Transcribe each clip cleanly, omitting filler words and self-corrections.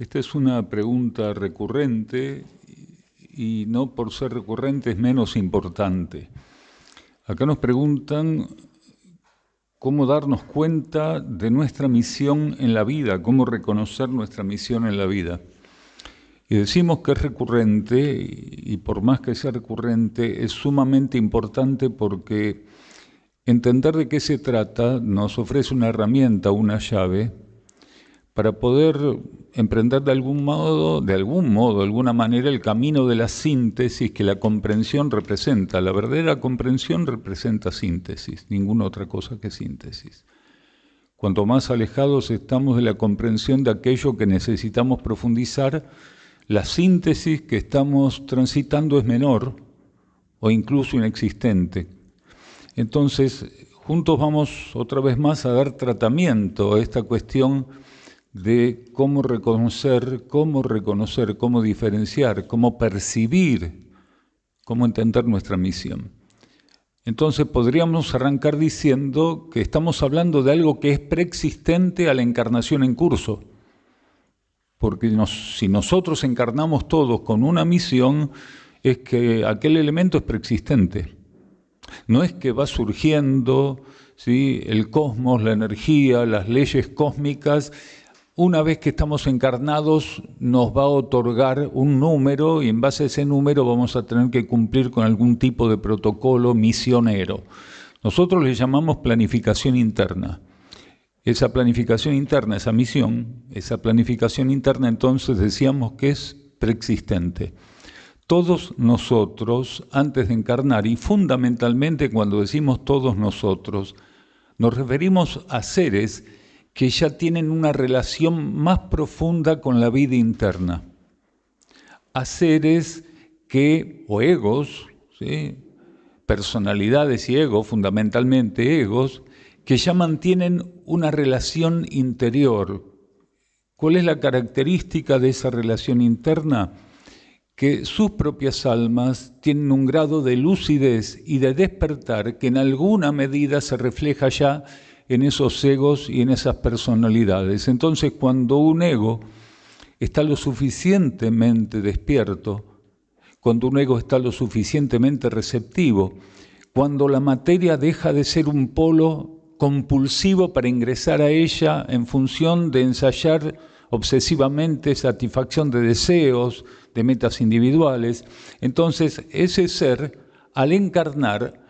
Esta es una pregunta recurrente y no por ser recurrente es menos importante. Acá nos preguntan cómo darnos cuenta de nuestra misión en la vida, cómo reconocer nuestra misión en la vida. Y decimos que es recurrente, y por más que sea recurrente, es sumamente importante porque entender de qué se trata nos ofrece una herramienta, una llave, para poder emprender de alguna manera, el camino de la síntesis que la comprensión representa. La verdadera comprensión representa síntesis, ninguna otra cosa que síntesis. Cuanto más alejados estamos de la comprensión de aquello que necesitamos profundizar, la síntesis que estamos transitando es menor o incluso inexistente. Entonces, juntos vamos otra vez más a dar tratamiento a esta cuestión de cómo reconocer, cómo diferenciar, cómo percibir, cómo entender nuestra misión. Entonces podríamos arrancar diciendo que estamos hablando de algo que es preexistente a la encarnación en curso. Porque si nosotros encarnamos todos con una misión, es que aquel elemento es preexistente. No es que va surgiendo, ¿sí?, el cosmos, la energía, las leyes cósmicas. Una vez que estamos encarnados nos va a otorgar un número y en base a ese número vamos a tener que cumplir con algún tipo de protocolo misionero. Nosotros le llamamos planificación interna. Esa planificación interna, esa misión, esa planificación interna entonces decíamos que es preexistente. Todos nosotros, antes de encarnar, y fundamentalmente cuando decimos todos nosotros, nos referimos a seres que ya tienen una relación más profunda con la vida interna. A seres que, o egos, ¿sí?, personalidades y egos, fundamentalmente egos, que ya mantienen una relación interior. ¿Cuál es la característica de esa relación interna? Que sus propias almas tienen un grado de lucidez y de despertar que en alguna medida se refleja ya en esos egos y en esas personalidades. Entonces, cuando un ego está lo suficientemente despierto, cuando un ego está lo suficientemente receptivo, cuando la materia deja de ser un polo compulsivo para ingresar a ella en función de ensayar obsesivamente satisfacción de deseos, de metas individuales, entonces ese ser, al encarnar,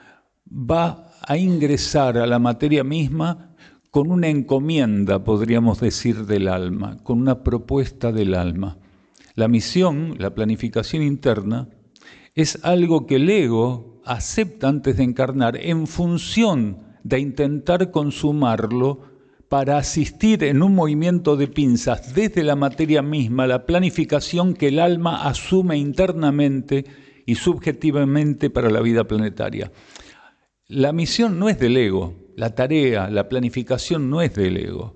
va a ingresar a la materia misma con una encomienda, podríamos decir, del alma, con una propuesta del alma. La misión, la planificación interna, es algo que el ego acepta antes de encarnar en función de intentar consumarlo para asistir en un movimiento de pinzas desde la materia misma, la planificación que el alma asume internamente y subjetivamente para la vida planetaria. La misión no es del ego, la tarea, la planificación no es del ego,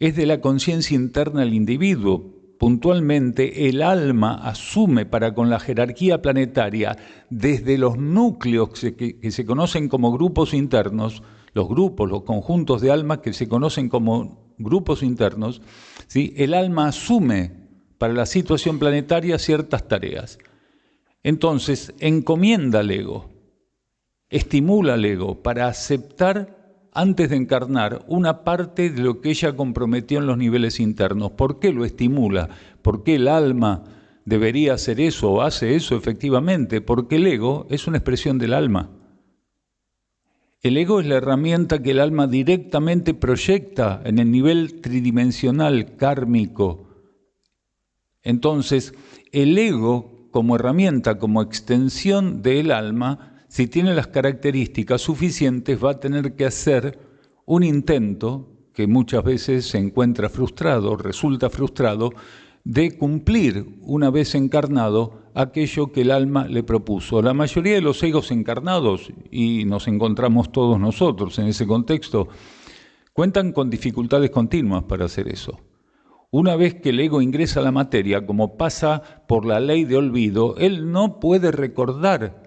es de la conciencia interna del individuo. Puntualmente, el alma asume para con la jerarquía planetaria, desde los núcleos que se conocen como grupos internos, los grupos, los conjuntos de almas que se conocen como grupos internos, ¿sí?, el alma asume para la situación planetaria ciertas tareas. Entonces, encomienda al ego, estimula al ego para aceptar antes de encarnar una parte de lo que ella comprometió en los niveles internos. ¿Por qué lo estimula? ¿Por qué el alma debería hacer eso o hace eso efectivamente? Porque el ego es una expresión del alma. El ego es la herramienta que el alma directamente proyecta en el nivel tridimensional, kármico. Entonces, el ego como herramienta, como extensión del alma, si tiene las características suficientes, va a tener que hacer un intento, que muchas veces se encuentra frustrado, resulta frustrado, de cumplir una vez encarnado aquello que el alma le propuso. La mayoría de los egos encarnados, y nos encontramos todos nosotros en ese contexto, cuentan con dificultades continuas para hacer eso. Una vez que el ego ingresa a la materia, como pasa por la ley de olvido, él no puede recordar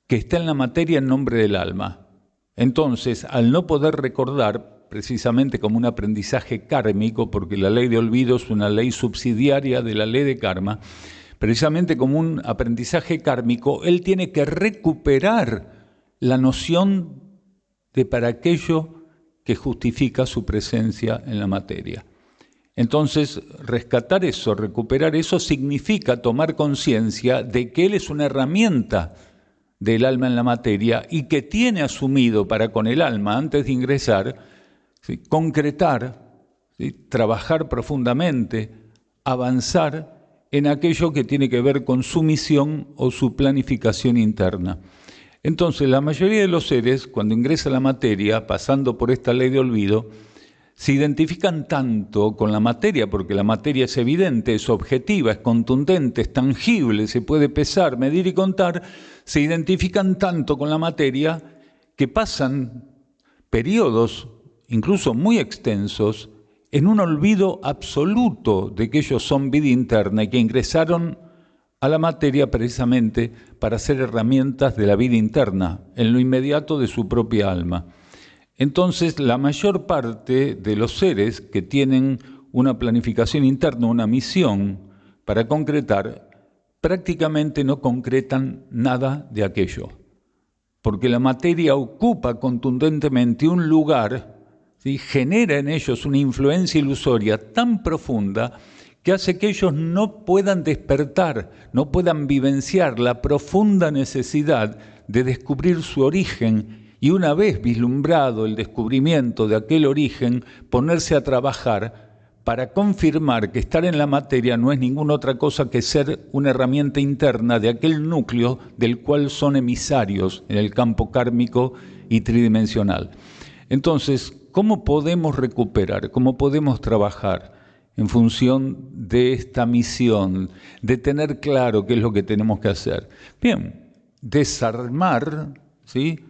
que está en la materia en nombre del alma. Entonces, al no poder recordar, precisamente como un aprendizaje kármico, porque la ley de olvido es una ley subsidiaria de la ley de karma, precisamente como un aprendizaje kármico, él tiene que recuperar la noción de para aquello que justifica su presencia en la materia. Entonces, rescatar eso, recuperar eso, significa tomar conciencia de que él es una herramienta del alma en la materia y que tiene asumido para con el alma, antes de ingresar, ¿sí?, concretar, ¿sí?, trabajar profundamente, avanzar en aquello que tiene que ver con su misión o su planificación interna. Entonces, la mayoría de los seres, cuando ingresa a la materia, pasando por esta ley de olvido, se identifican tanto con la materia, porque la materia es evidente, es objetiva, es contundente, es tangible, se puede pesar, medir y contar, se identifican tanto con la materia que pasan periodos, incluso muy extensos, en un olvido absoluto de que ellos son vida interna y que ingresaron a la materia precisamente para ser herramientas de la vida interna, en lo inmediato de su propia alma. Entonces, la mayor parte de los seres que tienen una planificación interna, una misión para concretar, prácticamente no concretan nada de aquello, porque la materia ocupa contundentemente un lugar, ¿sí?, genera en ellos una influencia ilusoria tan profunda que hace que ellos no puedan despertar, no puedan vivenciar la profunda necesidad de descubrir su origen y, una vez vislumbrado el descubrimiento de aquel origen, ponerse a trabajar para confirmar que estar en la materia no es ninguna otra cosa que ser una herramienta interna de aquel núcleo del cual son emisarios en el campo kármico y tridimensional. Entonces, ¿cómo podemos recuperar? ¿Cómo podemos trabajar en función de esta misión, de tener claro qué es lo que tenemos que hacer? Bien, desarmar, ¿sí?,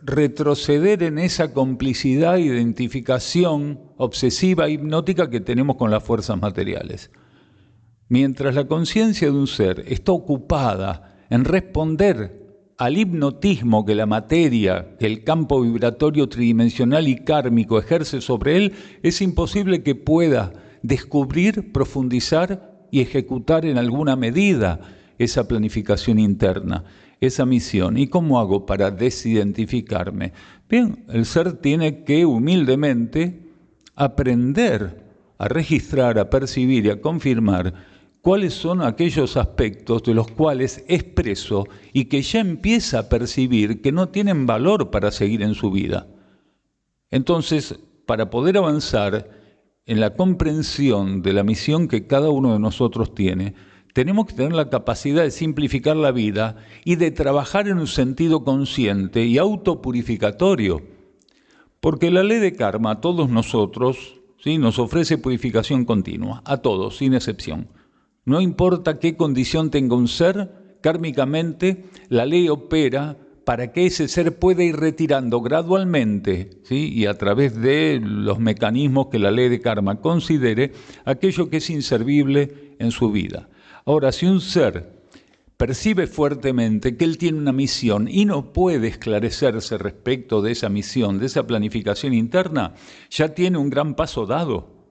retroceder en esa complicidad, identificación obsesiva, hipnótica que tenemos con las fuerzas materiales. Mientras la conciencia de un ser está ocupada en responder al hipnotismo que la materia, que el campo vibratorio tridimensional y kármico ejerce sobre él, es imposible que pueda descubrir, profundizar y ejecutar en alguna medida esa planificación interna, esa misión. ¿Y cómo hago para desidentificarme? Bien, el ser tiene que humildemente aprender a registrar, a percibir y a confirmar cuáles son aquellos aspectos de los cuales es preso y que ya empieza a percibir que no tienen valor para seguir en su vida. Entonces, para poder avanzar en la comprensión de la misión que cada uno de nosotros tiene, tenemos que tener la capacidad de simplificar la vida y de trabajar en un sentido consciente y autopurificatorio. Porque la ley de karma a todos nosotros, ¿sí?, nos ofrece purificación continua, a todos, sin excepción. No importa qué condición tenga un ser, kármicamente la ley opera para que ese ser pueda ir retirando gradualmente, ¿sí?, y a través de los mecanismos que la ley de karma considere, aquello que es inservible en su vida. Ahora, si un ser percibe fuertemente que él tiene una misión y no puede esclarecerse respecto de esa misión, de esa planificación interna, ya tiene un gran paso dado.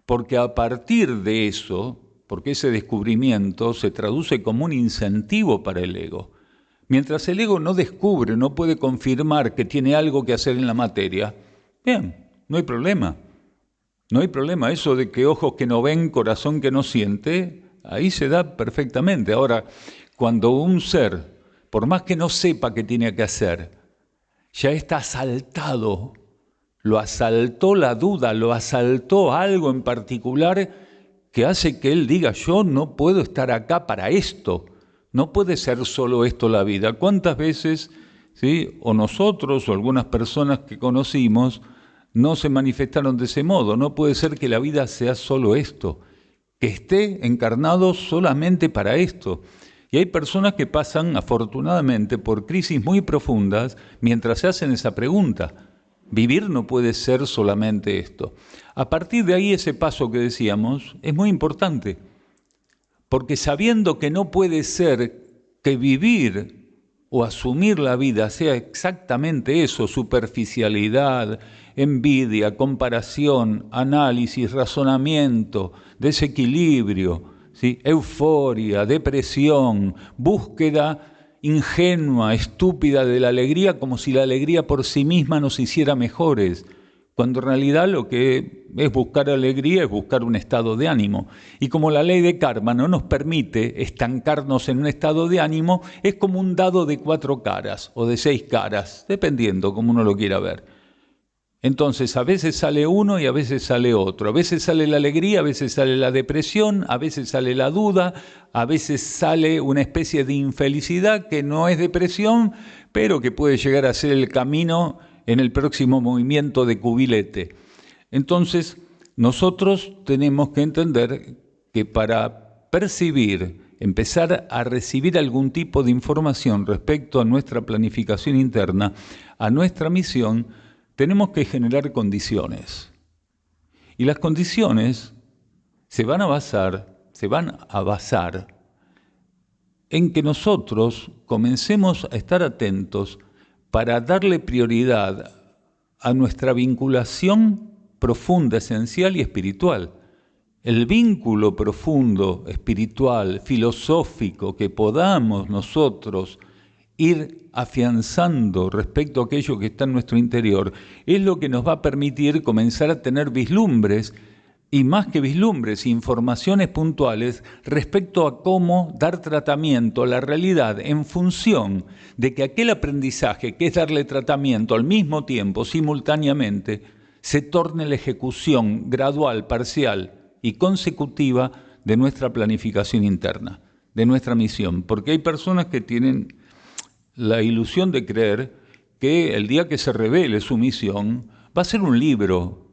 Porque a partir de eso, porque ese descubrimiento se traduce como un incentivo para el ego. Mientras el ego no descubre, no puede confirmar que tiene algo que hacer en la materia, bien, no hay problema. No hay problema, eso de que ojos que no ven, corazón que no siente, ahí se da perfectamente. Ahora, cuando un ser, por más que no sepa qué tiene que hacer, ya está asaltado, lo asaltó la duda, lo asaltó algo en particular que hace que él diga, yo no puedo estar acá para esto, no puede ser solo esto la vida. ¿Cuántas veces, ¿sí?, o nosotros o algunas personas que conocimos no se manifestaron de ese modo? No puede ser que la vida sea solo esto, que esté encarnado solamente para esto. Y hay personas que pasan, afortunadamente, por crisis muy profundas mientras se hacen esa pregunta. Vivir no puede ser solamente esto. A partir de ahí, ese paso que decíamos es muy importante, porque sabiendo que no puede ser que vivir o asumir la vida sea exactamente eso, superficialidad, envidia, comparación, análisis, razonamiento, desequilibrio, ¿sí? Euforia, depresión, búsqueda ingenua, estúpida de la alegría, como si la alegría por sí misma nos hiciera mejores, cuando en realidad lo que es buscar alegría es buscar un estado de ánimo. Y como la ley de karma no nos permite estancarnos en un estado de ánimo, es como un dado de 4 caras o de 6 caras, dependiendo como uno lo quiera ver. Entonces, a veces sale uno y a veces sale otro. A veces sale la alegría, a veces sale la depresión, a veces sale la duda, a veces sale una especie de infelicidad que no es depresión, pero que puede llegar a ser el camino en el próximo movimiento de cubilete. Entonces, nosotros tenemos que entender que para percibir, empezar a recibir algún tipo de información respecto a nuestra planificación interna, a nuestra misión, tenemos que generar condiciones. Y las condiciones se van a basar en que nosotros comencemos a estar atentos para darle prioridad a nuestra vinculación profunda, esencial y espiritual. El vínculo profundo, espiritual, filosófico que podamos nosotros ir afianzando respecto a aquello que está en nuestro interior, es lo que nos va a permitir comenzar a tener vislumbres, y más que vislumbres, informaciones puntuales respecto a cómo dar tratamiento a la realidad en función de que aquel aprendizaje, que es darle tratamiento al mismo tiempo, simultáneamente, se torne la ejecución gradual, parcial y consecutiva de nuestra planificación interna, de nuestra misión. Porque hay personas que tienen la ilusión de creer que el día que se revele su misión va a ser un libro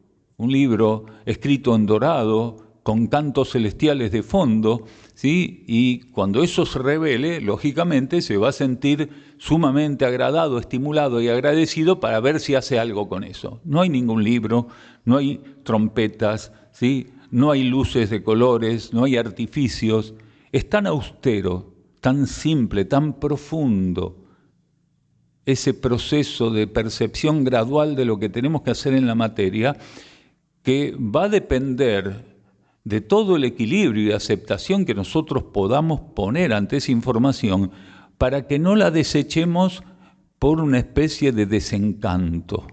escrito en dorado, con cantos celestiales de fondo, ¿sí? Y cuando eso se revele, lógicamente se va a sentir sumamente agradado, estimulado y agradecido para ver si hace algo con eso. No hay ningún libro, no hay trompetas, ¿sí? No hay luces de colores, no hay artificios. Es tan austero, tan simple, tan profundo ese proceso de percepción gradual de lo que tenemos que hacer en la materia, que va a depender de todo el equilibrio y aceptación que nosotros podamos poner ante esa información para que no la desechemos por una especie de desencanto.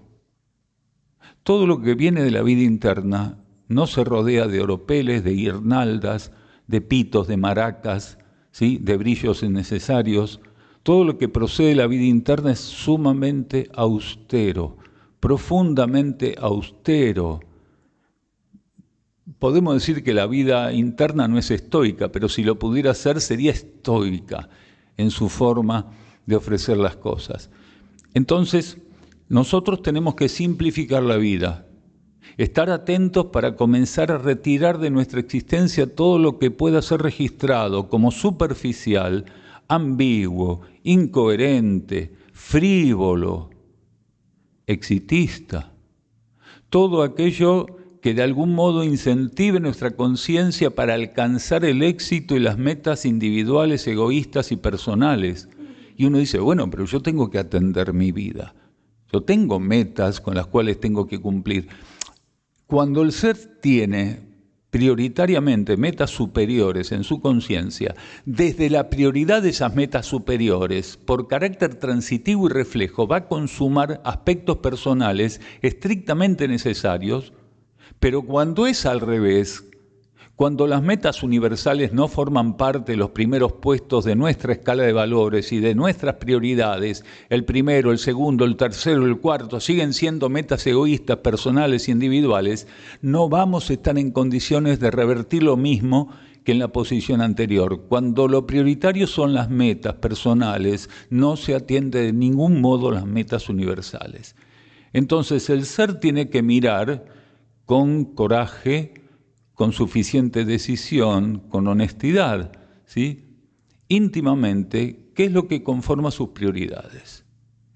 Todo lo que viene de la vida interna no se rodea de oropeles, de guirnaldas, de pitos, de maracas, ¿sí? De brillos innecesarios. Todo lo que procede de la vida interna es sumamente austero, profundamente austero. Podemos decir que la vida interna no es estoica, pero si lo pudiera ser sería estoica en su forma de ofrecer las cosas. Entonces, nosotros tenemos que simplificar la vida, estar atentos para comenzar a retirar de nuestra existencia todo lo que pueda ser registrado como superficial, ambiguo, incoherente, frívolo, exitista. Todo aquello que de algún modo incentive nuestra conciencia para alcanzar el éxito y las metas individuales, egoístas y personales. Y uno dice, bueno, pero yo tengo que atender mi vida. Yo tengo metas con las cuales tengo que cumplir. Cuando el ser tiene prioritariamente metas superiores en su conciencia, desde la prioridad de esas metas superiores, por carácter transitivo y reflejo, va a consumar aspectos personales estrictamente necesarios, pero cuando es al revés, cuando las metas universales no forman parte de los primeros puestos de nuestra escala de valores y de nuestras prioridades, el primero, el segundo, el tercero, el cuarto, siguen siendo metas egoístas, personales e individuales, no vamos a estar en condiciones de revertir lo mismo que en la posición anterior. Cuando lo prioritario son las metas personales, no se atiende de ningún modo las metas universales. Entonces el ser tiene que mirar con coraje, con suficiente decisión, con honestidad, ¿sí? Íntimamente, ¿qué es lo que conforma sus prioridades?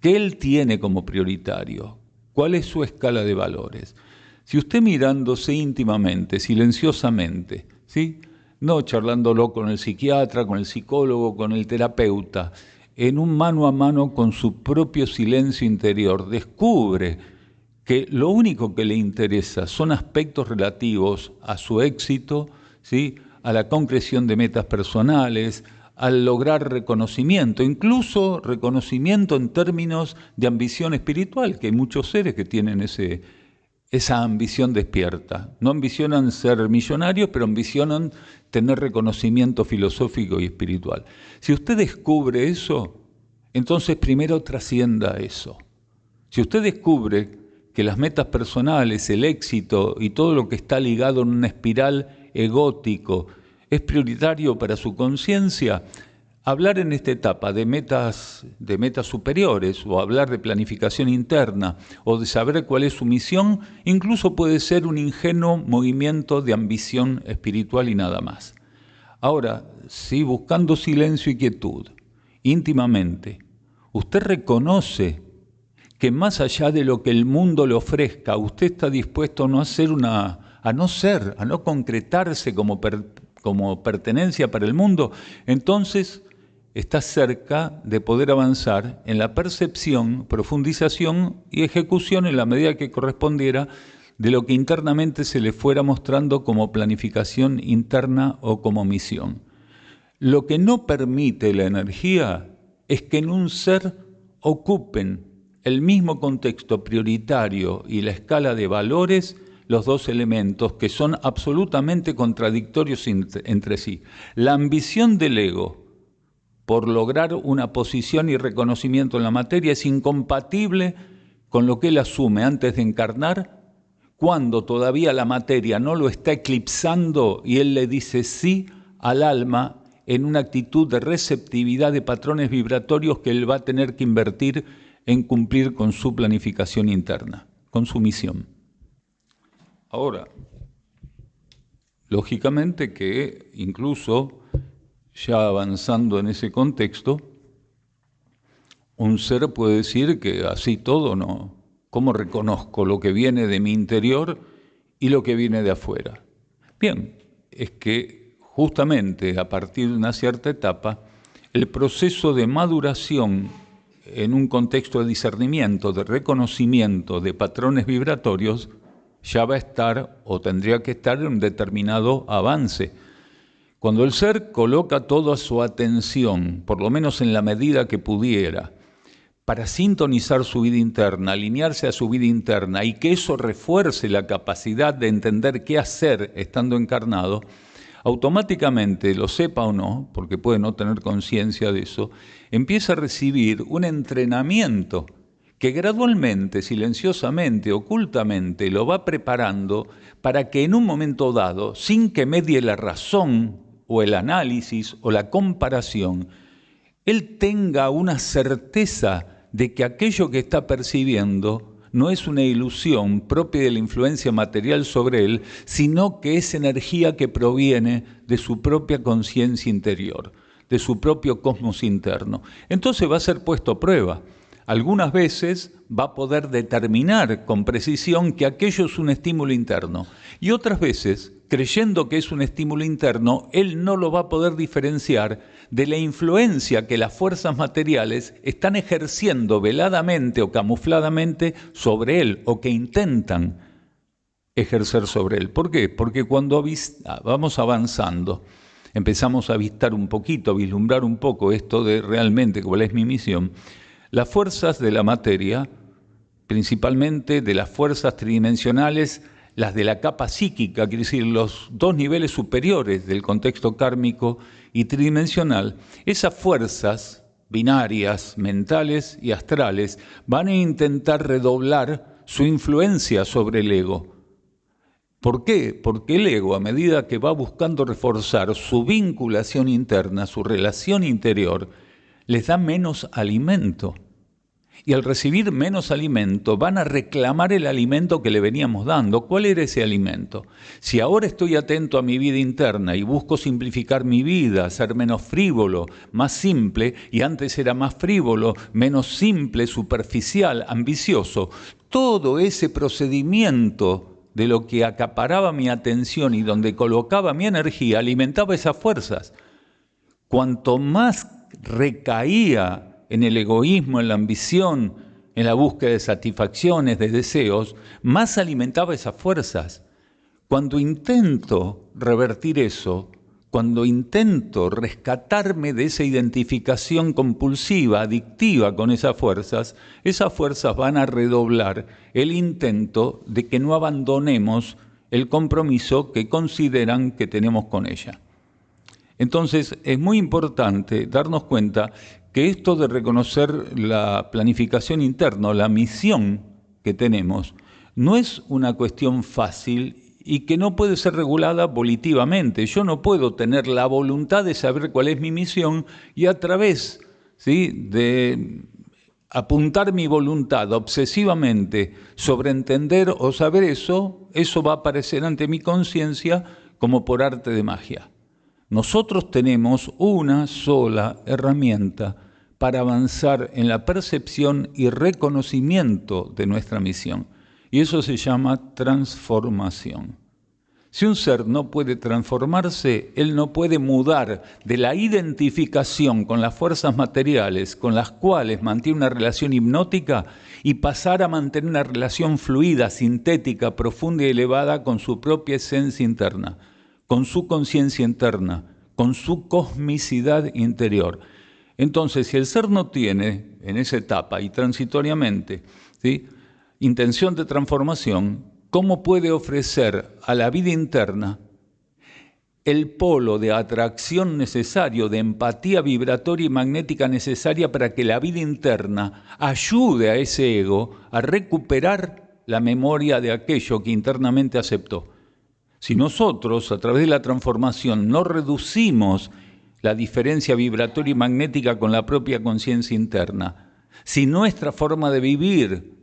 ¿Qué él tiene como prioritario? ¿Cuál es su escala de valores? Si usted mirándose íntimamente, silenciosamente, ¿sí? No charlándolo con el psiquiatra, con el psicólogo, con el terapeuta, en un mano a mano con su propio silencio interior, descubre que lo único que le interesa son aspectos relativos a su éxito, ¿sí?, a la concreción de metas personales, al lograr reconocimiento, incluso reconocimiento en términos de ambición espiritual, que hay muchos seres que tienen esa ambición despierta. No ambicionan ser millonarios, pero ambicionan tener reconocimiento filosófico y espiritual. Si usted descubre eso, entonces primero trascienda eso. Si usted descubre que las metas personales, el éxito y todo lo que está ligado en una espiral egótico es prioritario para su conciencia, hablar en esta etapa de metas superiores o hablar de planificación interna o de saber cuál es su misión, incluso puede ser un ingenuo movimiento de ambición espiritual y nada más. Ahora, si buscando silencio y quietud, íntimamente, usted reconoce que más allá de lo que el mundo le ofrezca, usted está dispuesto a no concretarse como pertenencia para el mundo, entonces está cerca de poder avanzar en la percepción, profundización y ejecución en la medida que correspondiera de lo que internamente se le fuera mostrando como planificación interna o como misión. Lo que no permite la energía es que en un ser ocupen el mismo contexto prioritario y la escala de valores los dos elementos que son absolutamente contradictorios entre sí. La ambición del ego por lograr una posición y reconocimiento en la materia es incompatible con lo que él asume antes de encarnar, cuando todavía la materia no lo está eclipsando y él le dice sí al alma en una actitud de receptividad de patrones vibratorios que él va a tener que invertir en cumplir con su planificación interna, con su misión. Ahora, lógicamente que incluso ya avanzando en ese contexto, un ser puede decir que así todo no. ¿Cómo reconozco lo que viene de mi interior y lo que viene de afuera? Bien, es que justamente a partir de una cierta etapa, el proceso de maduración en un contexto de discernimiento, de reconocimiento de patrones vibratorios, ya va a estar o tendría que estar en un determinado avance. Cuando el ser coloca toda su atención, por lo menos en la medida que pudiera, para sintonizar su vida interna, alinearse a su vida interna y que eso refuerce la capacidad de entender qué hacer estando encarnado, automáticamente, lo sepa o no, porque puede no tener conciencia de eso, empieza a recibir un entrenamiento que gradualmente, silenciosamente, ocultamente, lo va preparando para que en un momento dado, sin que medie la razón o el análisis o la comparación, él tenga una certeza de que aquello que está percibiendo no es una ilusión propia de la influencia material sobre él, sino que es energía que proviene de su propia conciencia interior, de su propio cosmos interno. Entonces va a ser puesto a prueba. Algunas veces va a poder determinar con precisión que aquello es un estímulo interno y otras veces, creyendo que es un estímulo interno, él no lo va a poder diferenciar de la influencia que las fuerzas materiales están ejerciendo veladamente o camufladamente sobre él o que intentan ejercer sobre él. ¿Por qué? Porque cuando vamos avanzando, empezamos a avistar un poquito, a vislumbrar un poco esto de realmente cuál es mi misión. Las fuerzas de la materia, principalmente de las fuerzas tridimensionales, las de la capa psíquica, quiere decir, los dos niveles superiores del contexto kármico y tridimensional, esas fuerzas binarias, mentales y astrales, van a intentar redoblar su influencia sobre el ego. ¿Por qué? Porque el ego, a medida que va buscando reforzar su vinculación interna, su relación interior, les da menos alimento. Y al recibir menos alimento, van a reclamar el alimento que le veníamos dando. ¿Cuál era ese alimento? Si ahora estoy atento a mi vida interna y busco simplificar mi vida, ser menos frívolo, más simple, y antes era más frívolo, menos simple, superficial, ambicioso, todo ese procedimiento de lo que acaparaba mi atención y donde colocaba mi energía, alimentaba esas fuerzas. Cuanto más recaía en el egoísmo, en la ambición, en la búsqueda de satisfacciones, de deseos, más alimentaba esas fuerzas. Cuando intento revertir eso, cuando intento rescatarme de esa identificación compulsiva, adictiva con esas fuerzas van a redoblar el intento de que no abandonemos el compromiso que consideran que tenemos con ella. Entonces, es muy importante darnos cuenta que esto de reconocer la planificación interna, la misión que tenemos, no es una cuestión fácil y que no puede ser regulada volitivamente. Yo no puedo tener la voluntad de saber cuál es mi misión y a través, ¿sí?, de apuntar mi voluntad obsesivamente sobre entender o saber eso va a aparecer ante mi conciencia como por arte de magia. Nosotros tenemos una sola herramienta para avanzar en la percepción y reconocimiento de nuestra misión. Y eso se llama transformación. Si un ser no puede transformarse, él no puede mudar de la identificación con las fuerzas materiales con las cuales mantiene una relación hipnótica y pasar a mantener una relación fluida, sintética, profunda y elevada con su propia esencia interna, con su conciencia interna, con su cosmicidad interior. Entonces, si el ser no tiene en esa etapa y transitoriamente, ¿sí?, intención de transformación, ¿cómo puede ofrecer a la vida interna el polo de atracción necesario, de empatía vibratoria y magnética necesaria para que la vida interna ayude a ese ego a recuperar la memoria de aquello que internamente aceptó? Si nosotros, a través de la transformación, no reducimos la diferencia vibratoria y magnética con la propia conciencia interna, si nuestra forma de vivir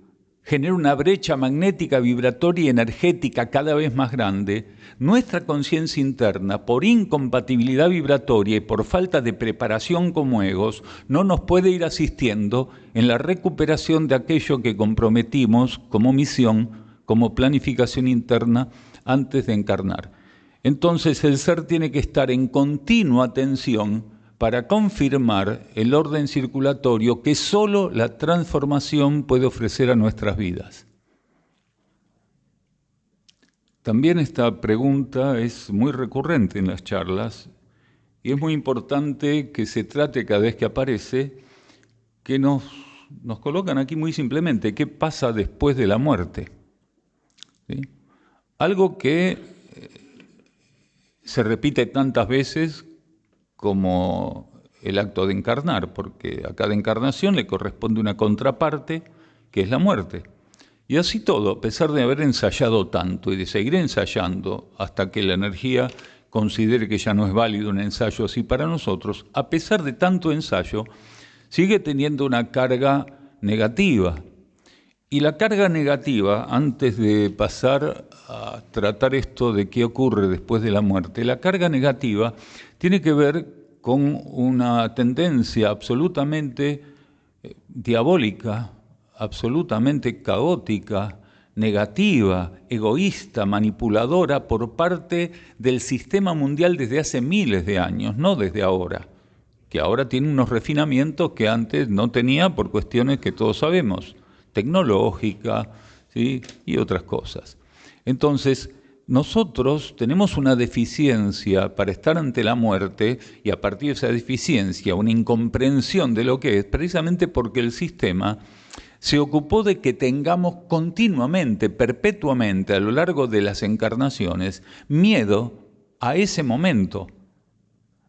genera una brecha magnética, vibratoria y energética cada vez más grande, nuestra conciencia interna, por incompatibilidad vibratoria y por falta de preparación como egos, no nos puede ir asistiendo en la recuperación de aquello que comprometimos como misión, como planificación interna antes de encarnar. Entonces el ser tiene que estar en continua atención para confirmar el orden circulatorio que solo la transformación puede ofrecer a nuestras vidas. También esta pregunta es muy recurrente en las charlas y es muy importante que se trate cada vez que aparece, que nos colocan aquí muy simplemente, ¿qué pasa después de la muerte? ¿Sí? Algo que se repite tantas veces como el acto de encarnar, porque a cada encarnación le corresponde una contraparte, que es la muerte. Y así todo, a pesar de haber ensayado tanto y de seguir ensayando hasta que la energía considere que ya no es válido un ensayo así para nosotros, a pesar de tanto ensayo, sigue teniendo una carga negativa. Y la carga negativa, antes de pasar a tratar esto de qué ocurre después de la muerte, la carga negativa tiene que ver con una tendencia absolutamente diabólica, absolutamente caótica, negativa, egoísta, manipuladora por parte del sistema mundial desde hace miles de años, no desde ahora, que ahora tiene unos refinamientos que antes no tenía por cuestiones que todos sabemos, tecnológica, ¿sí?, y otras cosas. Entonces, nosotros tenemos una deficiencia para estar ante la muerte y a partir de esa deficiencia, una incomprensión de lo que es, precisamente porque el sistema se ocupó de que tengamos continuamente, perpetuamente, a lo largo de las encarnaciones, miedo a ese momento.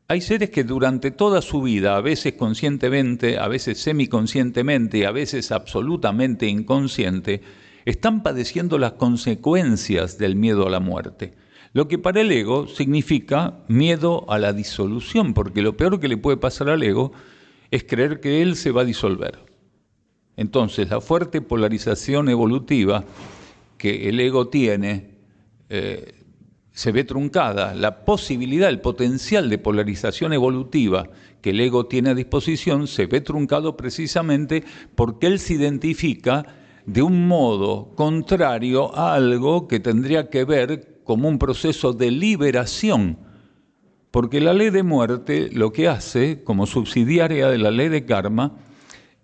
Hay seres que durante toda su vida, a veces conscientemente, a veces semiconscientemente y a veces absolutamente inconsciente, están padeciendo las consecuencias del miedo a la muerte. Lo que para el ego significa miedo a la disolución, porque lo peor que le puede pasar al ego es creer que él se va a disolver. Entonces, la fuerte polarización evolutiva que el ego tiene se ve truncada. La posibilidad, el potencial de polarización evolutiva que el ego tiene a disposición se ve truncado precisamente porque él se identifica de un modo contrario a algo que tendría que ver como un proceso de liberación. Porque la ley de muerte lo que hace, como subsidiaria de la ley de karma,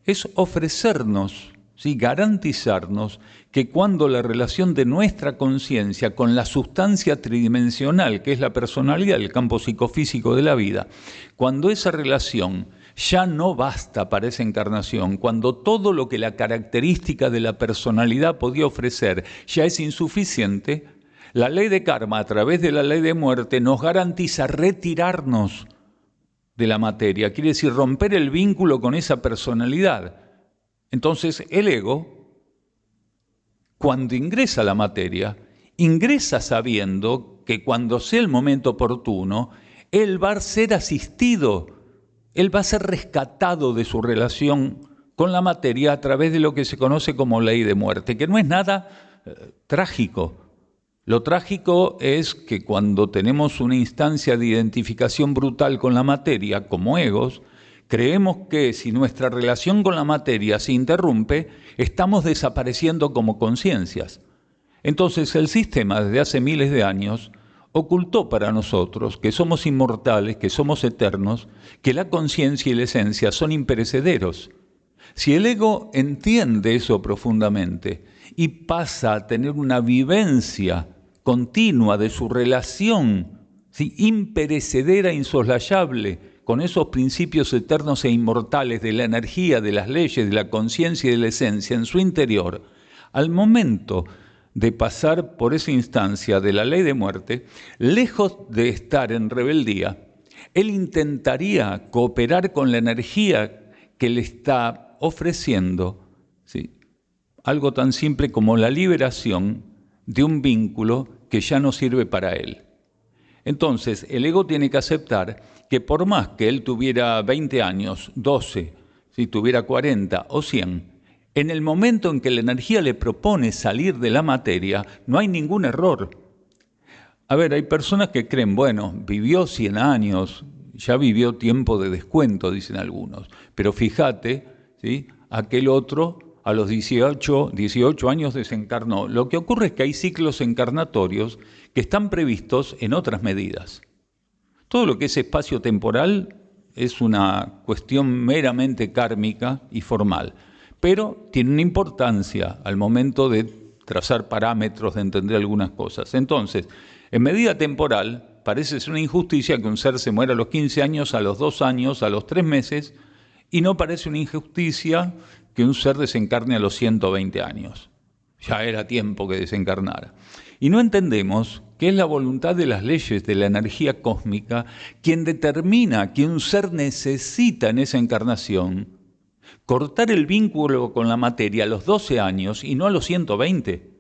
es ofrecernos, ¿sí? Garantizarnos que cuando la relación de nuestra conciencia con la sustancia tridimensional, que es la personalidad, el campo psicofísico de la vida, cuando esa relación ya no basta para esa encarnación, cuando todo lo que la característica de la personalidad podía ofrecer ya es insuficiente, la ley de karma, a través de la ley de muerte, nos garantiza retirarnos de la materia, quiere decir romper el vínculo con esa personalidad. Entonces el ego, cuando ingresa a la materia, ingresa sabiendo que cuando sea el momento oportuno, él va a ser asistido, él va a ser rescatado de su relación con la materia a través de lo que se conoce como ley de muerte, que no es nada trágico. Lo trágico es que cuando tenemos una instancia de identificación brutal con la materia, como egos, creemos que si nuestra relación con la materia se interrumpe, estamos desapareciendo como conciencias. Entonces el sistema desde hace miles de años ocultó para nosotros que somos inmortales, que somos eternos, que la conciencia y la esencia son imperecederos. Si el ego entiende eso profundamente y pasa a tener una vivencia continua de su relación, ¿sí? Imperecedera, insoslayable, con esos principios eternos e inmortales de la energía, de las leyes, de la conciencia y de la esencia en su interior, al momento de pasar por esa instancia de la ley de muerte, lejos de estar en rebeldía, él intentaría cooperar con la energía que le está ofreciendo, ¿sí? Algo tan simple como la liberación de un vínculo que ya no sirve para él. Entonces, el ego tiene que aceptar que por más que él tuviera 20 años, 12, si tuviera 40 o 100, en el momento en que la energía le propone salir de la materia, no hay ningún error. A ver, hay personas que creen, bueno, vivió 100 años, ya vivió tiempo de descuento, dicen algunos, pero fíjate, ¿sí? Aquel otro a los 18 años desencarnó. Lo que ocurre es que hay ciclos encarnatorios que están previstos en otras medidas. Todo lo que es espacio-temporal es una cuestión meramente kármica y formal, pero tiene una importancia al momento de trazar parámetros, de entender algunas cosas. Entonces, en medida temporal, parece ser una injusticia que un ser se muera a los 15 años, a los 2 años, a los 3 meses, y no parece una injusticia que un ser desencarne a los 120 años. Ya era tiempo que desencarnara. Y no entendemos que es la voluntad de las leyes de la energía cósmica quien determina que un ser necesita en esa encarnación cortar el vínculo con la materia a los 12 años y no a los 120.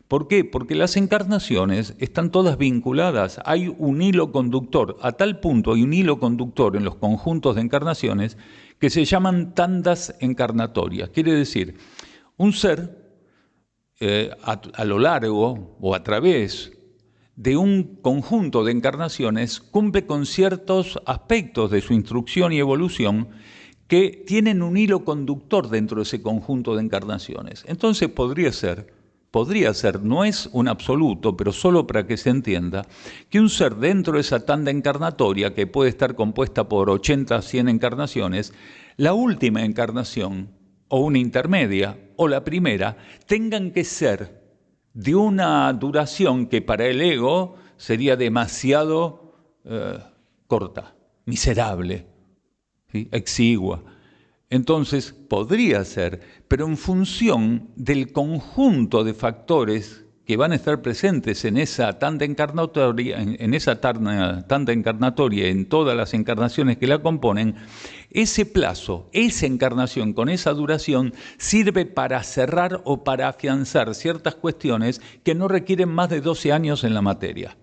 ¿Por qué? Porque las encarnaciones están todas vinculadas. Hay un hilo conductor. A tal punto hay un hilo conductor en los conjuntos de encarnaciones que se llaman tandas encarnatorias. Quiere decir, un ser a lo largo o a través de un conjunto de encarnaciones cumple con ciertos aspectos de su instrucción y evolución que tienen un hilo conductor dentro de ese conjunto de encarnaciones. Entonces podría ser, no es un absoluto, pero solo para que se entienda, que un ser dentro de esa tanda encarnatoria, que puede estar compuesta por 80 a 100 encarnaciones, la última encarnación, o una intermedia, o la primera, tengan que ser de una duración que para el ego sería demasiado corta, miserable, ¿sí? Exigua. Entonces podría ser, pero en función del conjunto de factores que van a estar presentes en esa tanda encarnatoria, en todas las encarnaciones que la componen, ese plazo, esa encarnación con esa duración sirve para cerrar o para afianzar ciertas cuestiones que no requieren más de 12 años en la materia.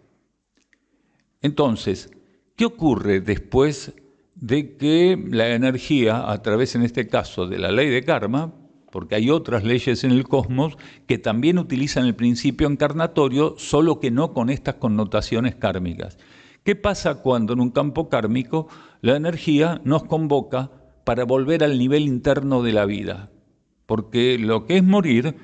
Entonces, ¿qué ocurre después de que la energía, a través en este caso de la ley de karma, porque hay otras leyes en el cosmos que también utilizan el principio encarnatorio, solo que no con estas connotaciones kármicas? ¿Qué pasa cuando en un campo kármico la energía nos convoca para volver al nivel interno de la vida? Porque lo que es morir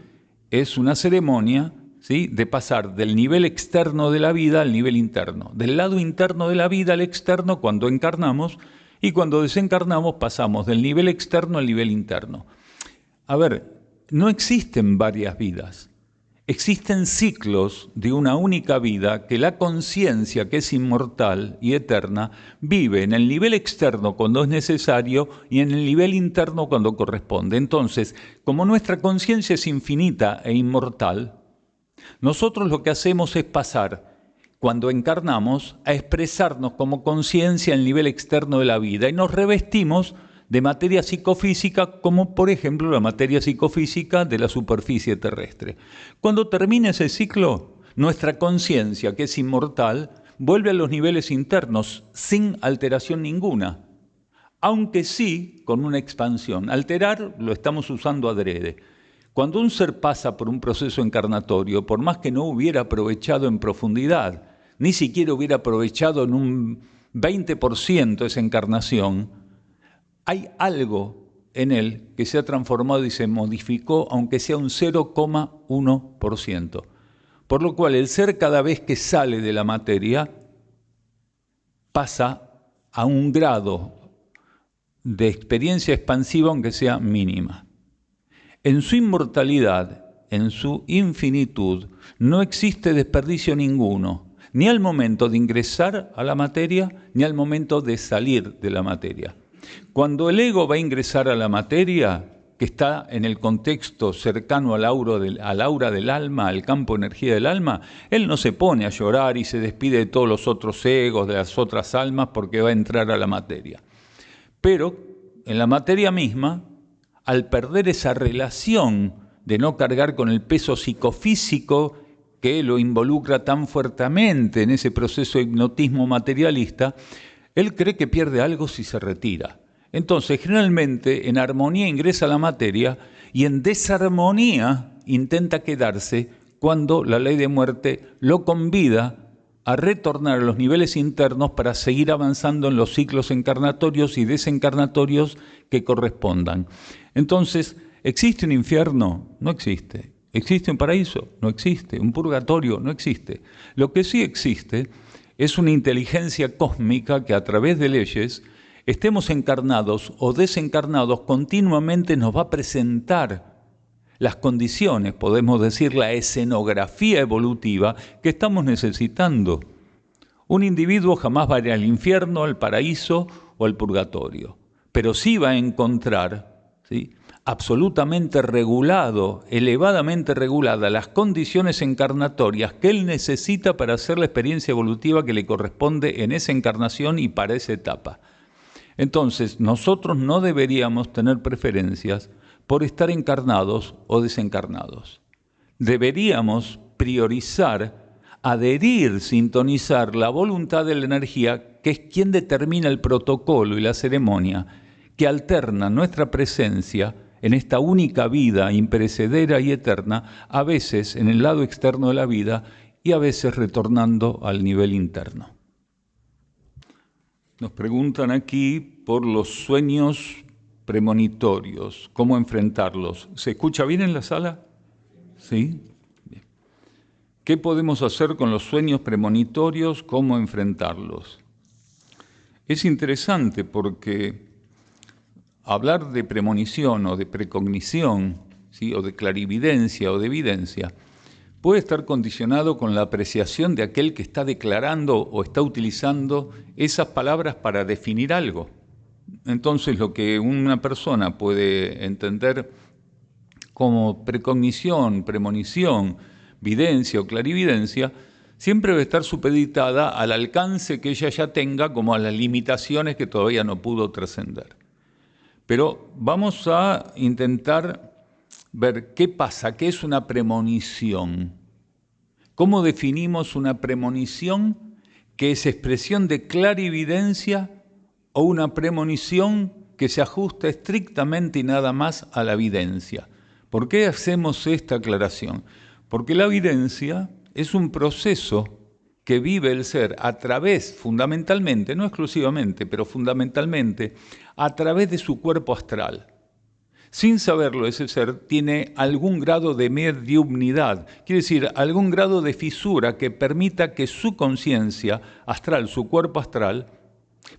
es una ceremonia, ¿sí?, de pasar del nivel externo de la vida al nivel interno. Del lado interno de la vida al externo, cuando encarnamos, Y cuando desencarnamos pasamos del nivel externo al nivel interno. A ver, no existen varias vidas. Existen ciclos de una única vida que la conciencia, que es inmortal y eterna, vive en el nivel externo cuando es necesario y en el nivel interno cuando corresponde. Entonces, como nuestra conciencia es infinita e inmortal, nosotros lo que hacemos es pasar, cuando encarnamos, a expresarnos como conciencia en el nivel externo de la vida y nos revestimos de materia psicofísica, como por ejemplo la materia psicofísica de la superficie terrestre. Cuando termine ese ciclo, nuestra conciencia, que es inmortal, vuelve a los niveles internos sin alteración ninguna, aunque sí con una expansión. Alterar lo estamos usando adrede. Cuando un ser pasa por un proceso encarnatorio, por más que no hubiera aprovechado en profundidad, ni siquiera hubiera aprovechado en un 20% esa encarnación, hay algo en él que se ha transformado y se modificó, aunque sea un 0,1%. Por lo cual el ser, cada vez que sale de la materia, pasa a un grado de experiencia expansiva, aunque sea mínima. En su inmortalidad, en su infinitud, no existe desperdicio ninguno, ni al momento de ingresar a la materia, ni al momento de salir de la materia. Cuando el ego va a ingresar a la materia, que está en el contexto cercano al aura del alma, al campo de energía del alma, él no se pone a llorar y se despide de todos los otros egos, de las otras almas, porque va a entrar a la materia. Pero en la materia misma, al perder esa relación de no cargar con el peso psicofísico que lo involucra tan fuertemente en ese proceso de hipnotismo materialista, él cree que pierde algo si se retira. Entonces, generalmente, en armonía ingresa a la materia y en desarmonía intenta quedarse cuando la ley de muerte lo convida a retornar a los niveles internos para seguir avanzando en los ciclos encarnatorios y desencarnatorios que correspondan. Entonces, ¿existe un infierno? No existe. ¿Existe un paraíso? No existe. ¿Un purgatorio? No existe. Lo que sí existe es una inteligencia cósmica que a través de leyes, estemos encarnados o desencarnados, continuamente nos va a presentar las condiciones, podemos decir la escenografía evolutiva que estamos necesitando. Un individuo jamás va a ir al infierno, al paraíso o al purgatorio, pero sí va a encontrar, ¿sí?, absolutamente regulado, elevadamente regulada, las condiciones encarnatorias que él necesita para hacer la experiencia evolutiva que le corresponde en esa encarnación y para esa etapa. Entonces, nosotros no deberíamos tener preferencias por estar encarnados o desencarnados. Deberíamos priorizar, adherir, sintonizar la voluntad de la energía, que es quien determina el protocolo y la ceremonia, que alterna nuestra presencia en esta única vida imperecedera y eterna, a veces en el lado externo de la vida y a veces retornando al nivel interno. Nos preguntan aquí por los sueños premonitorios, ¿cómo enfrentarlos? ¿Se escucha bien en la sala? ¿Sí? Bien. ¿Qué podemos hacer con los sueños premonitorios? ¿Cómo enfrentarlos? Es interesante porque hablar de premonición o de precognición, ¿sí?, o de clarividencia o de evidencia, puede estar condicionado con la apreciación de aquel que está declarando o está utilizando esas palabras para definir algo. Entonces, lo que una persona puede entender como precognición, premonición, videncia o clarividencia, siempre debe estar supeditada al alcance que ella ya tenga, como a las limitaciones que todavía no pudo trascender. Pero vamos a intentar ver qué pasa, qué es una premonición. ¿Cómo definimos una premonición que es expresión de clarividencia o una premonición que se ajusta estrictamente y nada más a la evidencia? ¿Por qué hacemos esta aclaración? Porque la evidencia es un proceso que vive el ser a través, fundamentalmente, no exclusivamente, pero fundamentalmente, a través de su cuerpo astral. Sin saberlo, ese ser tiene algún grado de mediumnidad, quiere decir, algún grado de fisura que permita que su conciencia astral, su cuerpo astral,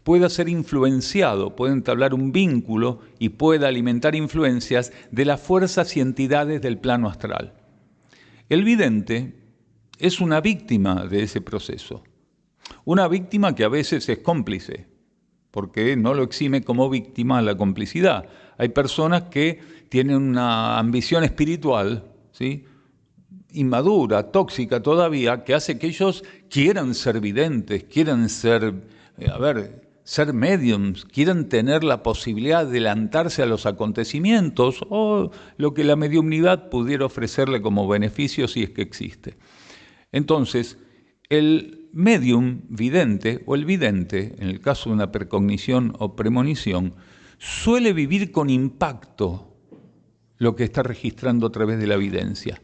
pueda ser influenciado, puede entablar un vínculo y pueda alimentar influencias de las fuerzas y entidades del plano astral. El vidente es una víctima de ese proceso, una víctima que a veces es cómplice, porque no lo exime como víctima la complicidad. Hay personas que tienen una ambición espiritual, ¿sí?, inmadura, tóxica todavía, que hace que ellos quieran ser videntes, quieran ser, ser mediums, quieran tener la posibilidad de adelantarse a los acontecimientos o lo que la mediumnidad pudiera ofrecerle como beneficio si es que existe. Entonces, el medium vidente o el vidente, en el caso de una precognición o premonición, suele vivir con impacto lo que está registrando a través de la evidencia.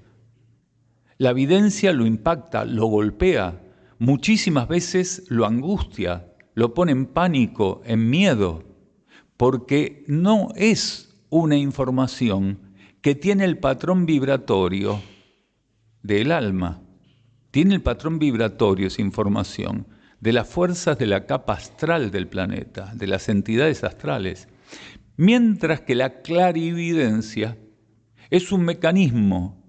La evidencia lo impacta, lo golpea, muchísimas veces lo angustia, lo pone en pánico, en miedo, porque no es una información que tiene el patrón vibratorio del alma. Tiene el patrón vibratorio, esa información, de las fuerzas de la capa astral del planeta, de las entidades astrales. Mientras que la clarividencia es un mecanismo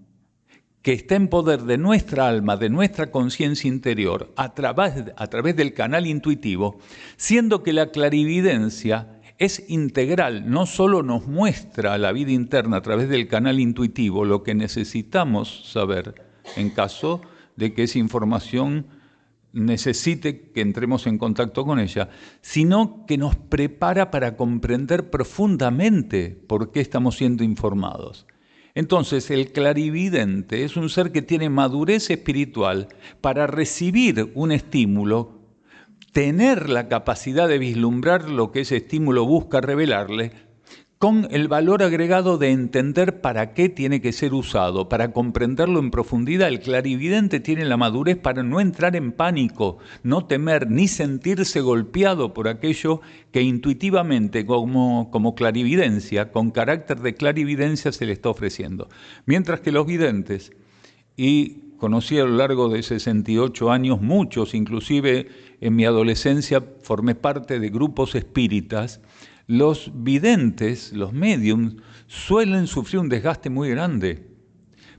que está en poder de nuestra alma, de nuestra conciencia interior, a través del canal intuitivo, siendo que la clarividencia es integral, no solo nos muestra la vida interna a través del canal intuitivo, lo que necesitamos saber en caso de que esa información necesite que entremos en contacto con ella, sino que nos prepara para comprender profundamente por qué estamos siendo informados. Entonces, el clarividente es un ser que tiene madurez espiritual para recibir un estímulo, tener la capacidad de vislumbrar lo que ese estímulo busca revelarle, con el valor agregado de entender para qué tiene que ser usado, para comprenderlo en profundidad. El clarividente tiene la madurez para no entrar en pánico, no temer, ni sentirse golpeado por aquello que intuitivamente, como clarividencia, con carácter de clarividencia se le está ofreciendo. Mientras que los videntes, y conocí a lo largo de 68 años muchos, inclusive en mi adolescencia formé parte de grupos espíritas, los videntes, los mediums, suelen sufrir un desgaste muy grande.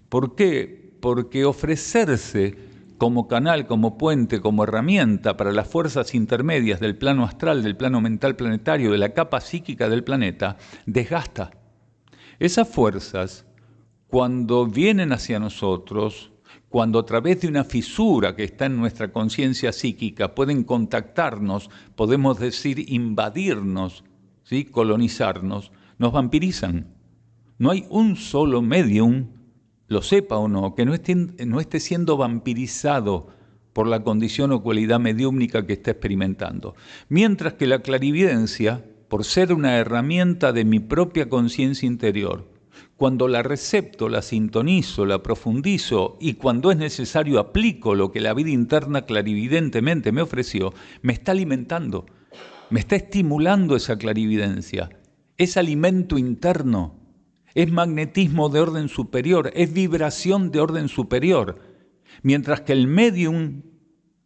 ¿Por qué? Porque ofrecerse como canal, como puente, como herramienta para las fuerzas intermedias del plano astral, del plano mental planetario, de la capa psíquica del planeta, desgasta. Esas fuerzas, cuando vienen hacia nosotros, cuando a través de una fisura que está en nuestra conciencia psíquica pueden contactarnos, podemos decir invadirnos, ¿sí?, colonizarnos, nos vampirizan. No hay un solo medium, lo sepa o no, que no esté siendo vampirizado por la condición o cualidad mediúmnica que está experimentando. Mientras que la clarividencia, por ser una herramienta de mi propia conciencia interior, cuando la recepto, la sintonizo, la profundizo y cuando es necesario aplico lo que la vida interna clarividentemente me ofreció, me está alimentando. Me está estimulando esa clarividencia, es alimento interno, es magnetismo de orden superior, es vibración de orden superior, mientras que el medium,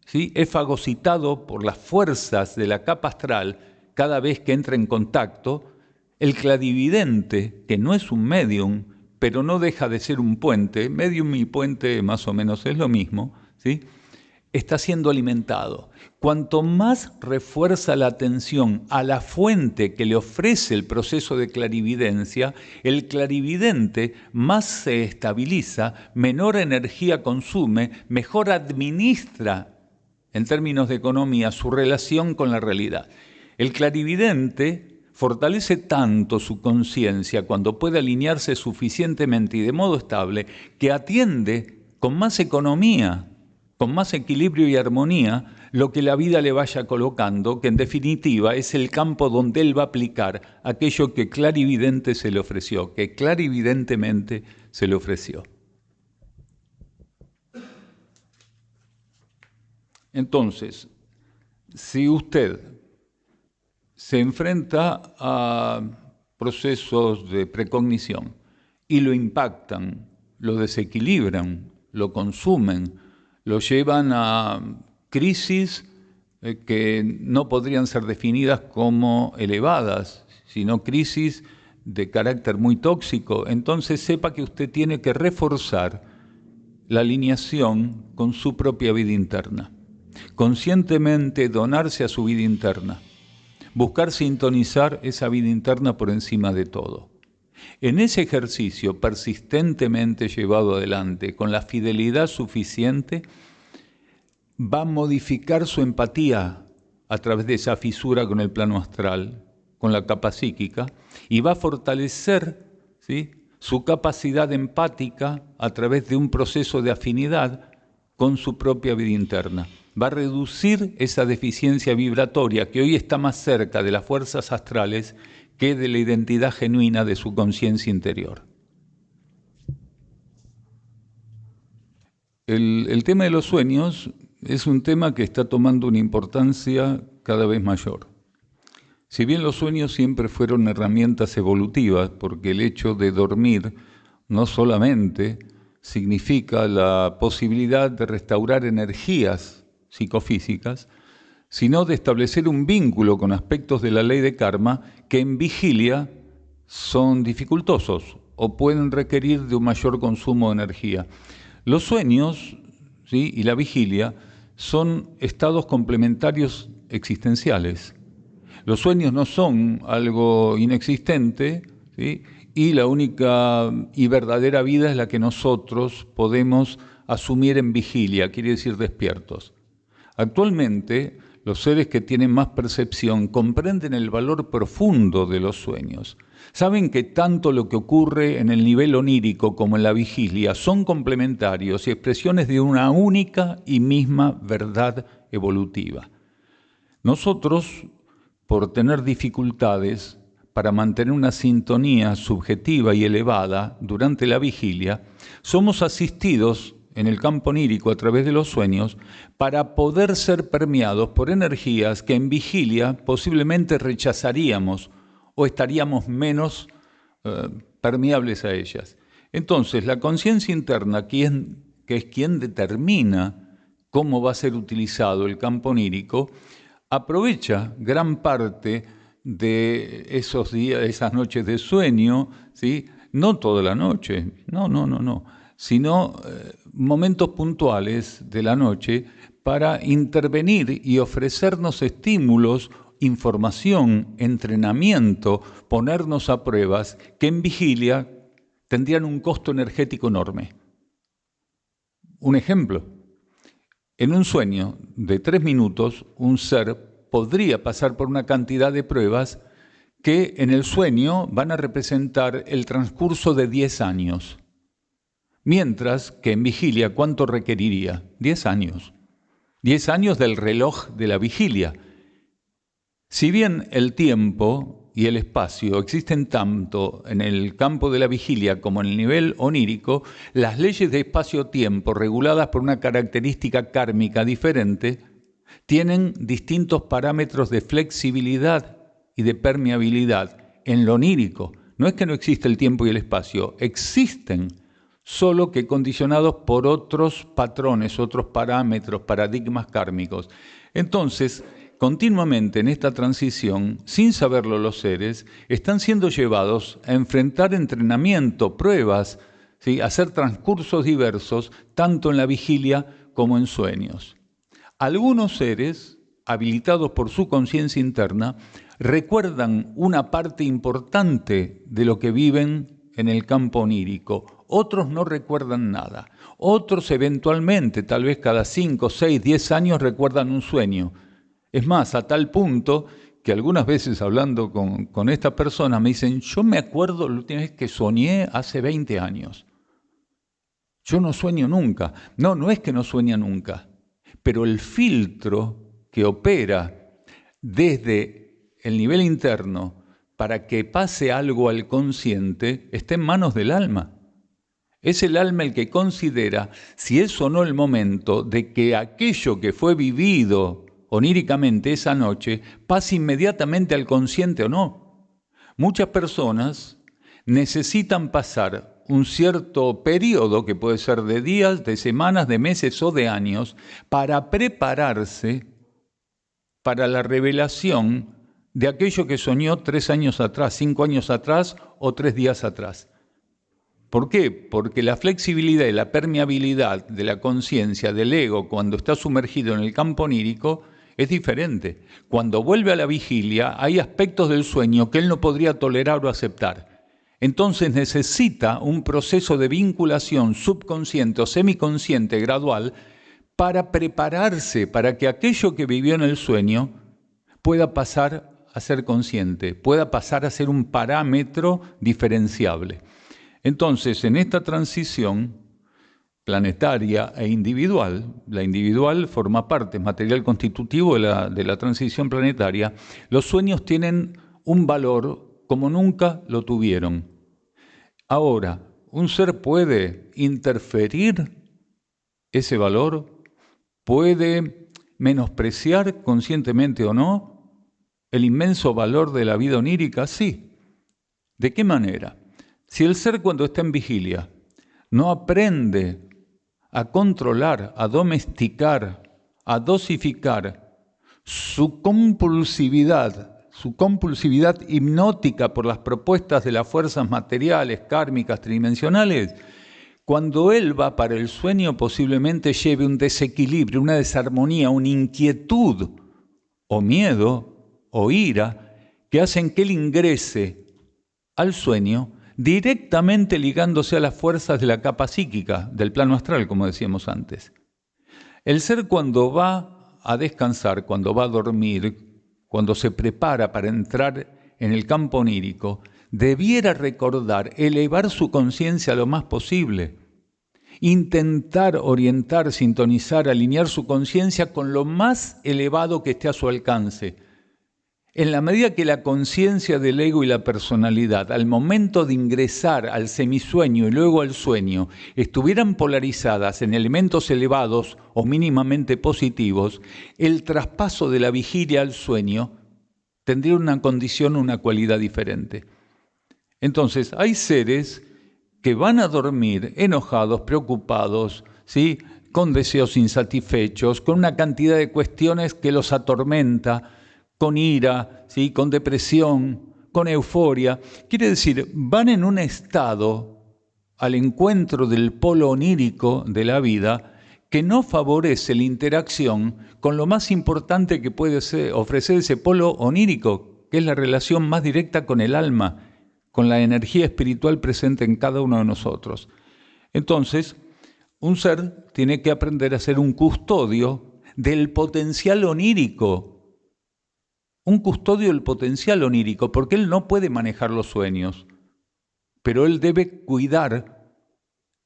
¿sí?, es fagocitado por las fuerzas de la capa astral cada vez que entra en contacto. El clarividente, que no es un medium, pero no deja de ser un puente, medium y puente más o menos es lo mismo, ¿sí?, está siendo alimentado. Cuanto más refuerza la atención a la fuente que le ofrece el proceso de clarividencia, el clarividente más se estabiliza, menor energía consume, mejor administra, en términos de economía, su relación con la realidad. El clarividente fortalece tanto su conciencia cuando puede alinearse suficientemente y de modo estable que atiende con más economía, con más equilibrio y armonía, lo que la vida le vaya colocando, que en definitiva es el campo donde él va a aplicar aquello que clarividente se le ofreció, que clarividentemente se le ofreció. Entonces, si usted se enfrenta a procesos de precognición y lo impactan, lo desequilibran, lo consumen, lo llevan a crisis que no podrían ser definidas como elevadas, sino crisis de carácter muy tóxico, entonces sepa que usted tiene que reforzar la alineación con su propia vida interna. Conscientemente donarse a su vida interna. Buscar sintonizar esa vida interna por encima de todo. En ese ejercicio persistentemente llevado adelante, con la fidelidad suficiente, va a modificar su empatía a través de esa fisura con el plano astral, con la capa psíquica, y va a fortalecer, ¿sí?, su capacidad empática a través de un proceso de afinidad con su propia vida interna. Va a reducir esa deficiencia vibratoria que hoy está más cerca de las fuerzas astrales que de la identidad genuina de su conciencia interior. El tema de los sueños es un tema que está tomando una importancia cada vez mayor. Si bien los sueños siempre fueron herramientas evolutivas, porque el hecho de dormir no solamente significa la posibilidad de restaurar energías psicofísicas, sino de establecer un vínculo con aspectos de la ley de karma que en vigilia son dificultosos o pueden requerir de un mayor consumo de energía. Los sueños, ¿sí?, y la vigilia son estados complementarios existenciales. Los sueños no son algo inexistente, ¿sí?, y la única y verdadera vida es la que nosotros podemos asumir en vigilia, quiere decir despiertos. Actualmente, los seres que tienen más percepción comprenden el valor profundo de los sueños. Saben que tanto lo que ocurre en el nivel onírico como en la vigilia son complementarios y expresiones de una única y misma verdad evolutiva. Nosotros, por tener dificultades para mantener una sintonía subjetiva y elevada durante la vigilia, somos asistidos en el campo onírico a través de los sueños para poder ser permeados por energías que en vigilia posiblemente rechazaríamos o estaríamos menos permeables a ellas. Entonces, la conciencia interna, que es quien determina cómo va a ser utilizado el campo onírico, aprovecha gran parte de esos días, esas noches de sueño, ¿sí?, no toda la noche, no, sino momentos puntuales de la noche para intervenir y ofrecernos estímulos, información, entrenamiento, ponernos a pruebas que en vigilia tendrían un costo energético enorme. Un ejemplo, en un sueño de 3 minutos, un ser podría pasar por una cantidad de pruebas que en el sueño van a representar el transcurso de 10 años. Mientras que en vigilia, ¿cuánto requeriría? 10 años. 10 años del reloj de la vigilia. Si bien el tiempo y el espacio existen tanto en el campo de la vigilia como en el nivel onírico, las leyes de espacio-tiempo, reguladas por una característica kármica diferente, tienen distintos parámetros de flexibilidad y de permeabilidad en lo onírico. No es que no existe el tiempo y el espacio, existen, solo que condicionados por otros patrones, otros parámetros, paradigmas kármicos. Entonces, continuamente en esta transición, sin saberlo los seres, están siendo llevados a enfrentar entrenamiento, pruebas, ¿sí?, a hacer transcursos diversos, tanto en la vigilia como en sueños. Algunos seres, habilitados por su conciencia interna, recuerdan una parte importante de lo que viven en el campo onírico. Otros no recuerdan nada. Otros eventualmente, tal vez cada 5, 6, 10 años, recuerdan un sueño. Es más, a tal punto que algunas veces hablando con esta persona me dicen, yo me acuerdo la última vez que soñé hace 20 años. Yo no sueño nunca. No es que no sueña nunca, pero el filtro que opera desde el nivel interno para que pase algo al consciente está en manos del alma. Es el alma el que considera si es o no el momento de que aquello que fue vivido oníricamente esa noche pase inmediatamente al consciente o no. Muchas personas necesitan pasar un cierto periodo, que puede ser de días, de semanas, de meses o de años, para prepararse para la revelación de aquello que soñó 3 años atrás, 5 años atrás o 3 días atrás. ¿Por qué? Porque la flexibilidad y la permeabilidad de la conciencia, del ego, cuando está sumergido en el campo onírico, es diferente. Cuando vuelve a la vigilia, hay aspectos del sueño que él no podría tolerar o aceptar. Entonces necesita un proceso de vinculación subconsciente o semiconsciente gradual para prepararse para que aquello que vivió en el sueño pueda pasar a ser consciente, pueda pasar a ser un parámetro diferenciable. Entonces, en esta transición planetaria e individual, la individual forma parte, es material constitutivo de la transición planetaria, los sueños tienen un valor como nunca lo tuvieron. Ahora, ¿un ser puede interferir ese valor? ¿Puede menospreciar conscientemente o no el inmenso valor de la vida onírica? Sí. ¿De qué manera? Si el ser cuando está en vigilia no aprende a controlar, a domesticar, a dosificar su compulsividad hipnótica por las propuestas de las fuerzas materiales, kármicas, tridimensionales, cuando él va para el sueño posiblemente lleve un desequilibrio, una desarmonía, una inquietud o miedo o ira que hacen que él ingrese al sueño directamente ligándose a las fuerzas de la capa psíquica, del plano astral, como decíamos antes. El ser cuando va a descansar, cuando va a dormir, cuando se prepara para entrar en el campo onírico, debiera recordar, elevar su conciencia lo más posible, intentar orientar, sintonizar, alinear su conciencia con lo más elevado que esté a su alcance. En la medida que la conciencia del ego y la personalidad, al momento de ingresar al semisueño y luego al sueño, estuvieran polarizadas en elementos elevados o mínimamente positivos, el traspaso de la vigilia al sueño tendría una condición, una cualidad diferente. Entonces, hay seres que van a dormir enojados, preocupados, ¿sí?, con deseos insatisfechos, con una cantidad de cuestiones que los atormenta, con ira, ¿sí?, con depresión, con euforia. Quiere decir, van en un estado al encuentro del polo onírico de la vida que no favorece la interacción con lo más importante que puede ofrecer ese polo onírico, que es la relación más directa con el alma, con la energía espiritual presente en cada uno de nosotros. Entonces, un ser tiene que aprender a ser un custodio del potencial onírico, un custodio del potencial onírico, porque él no puede manejar los sueños, pero él debe cuidar,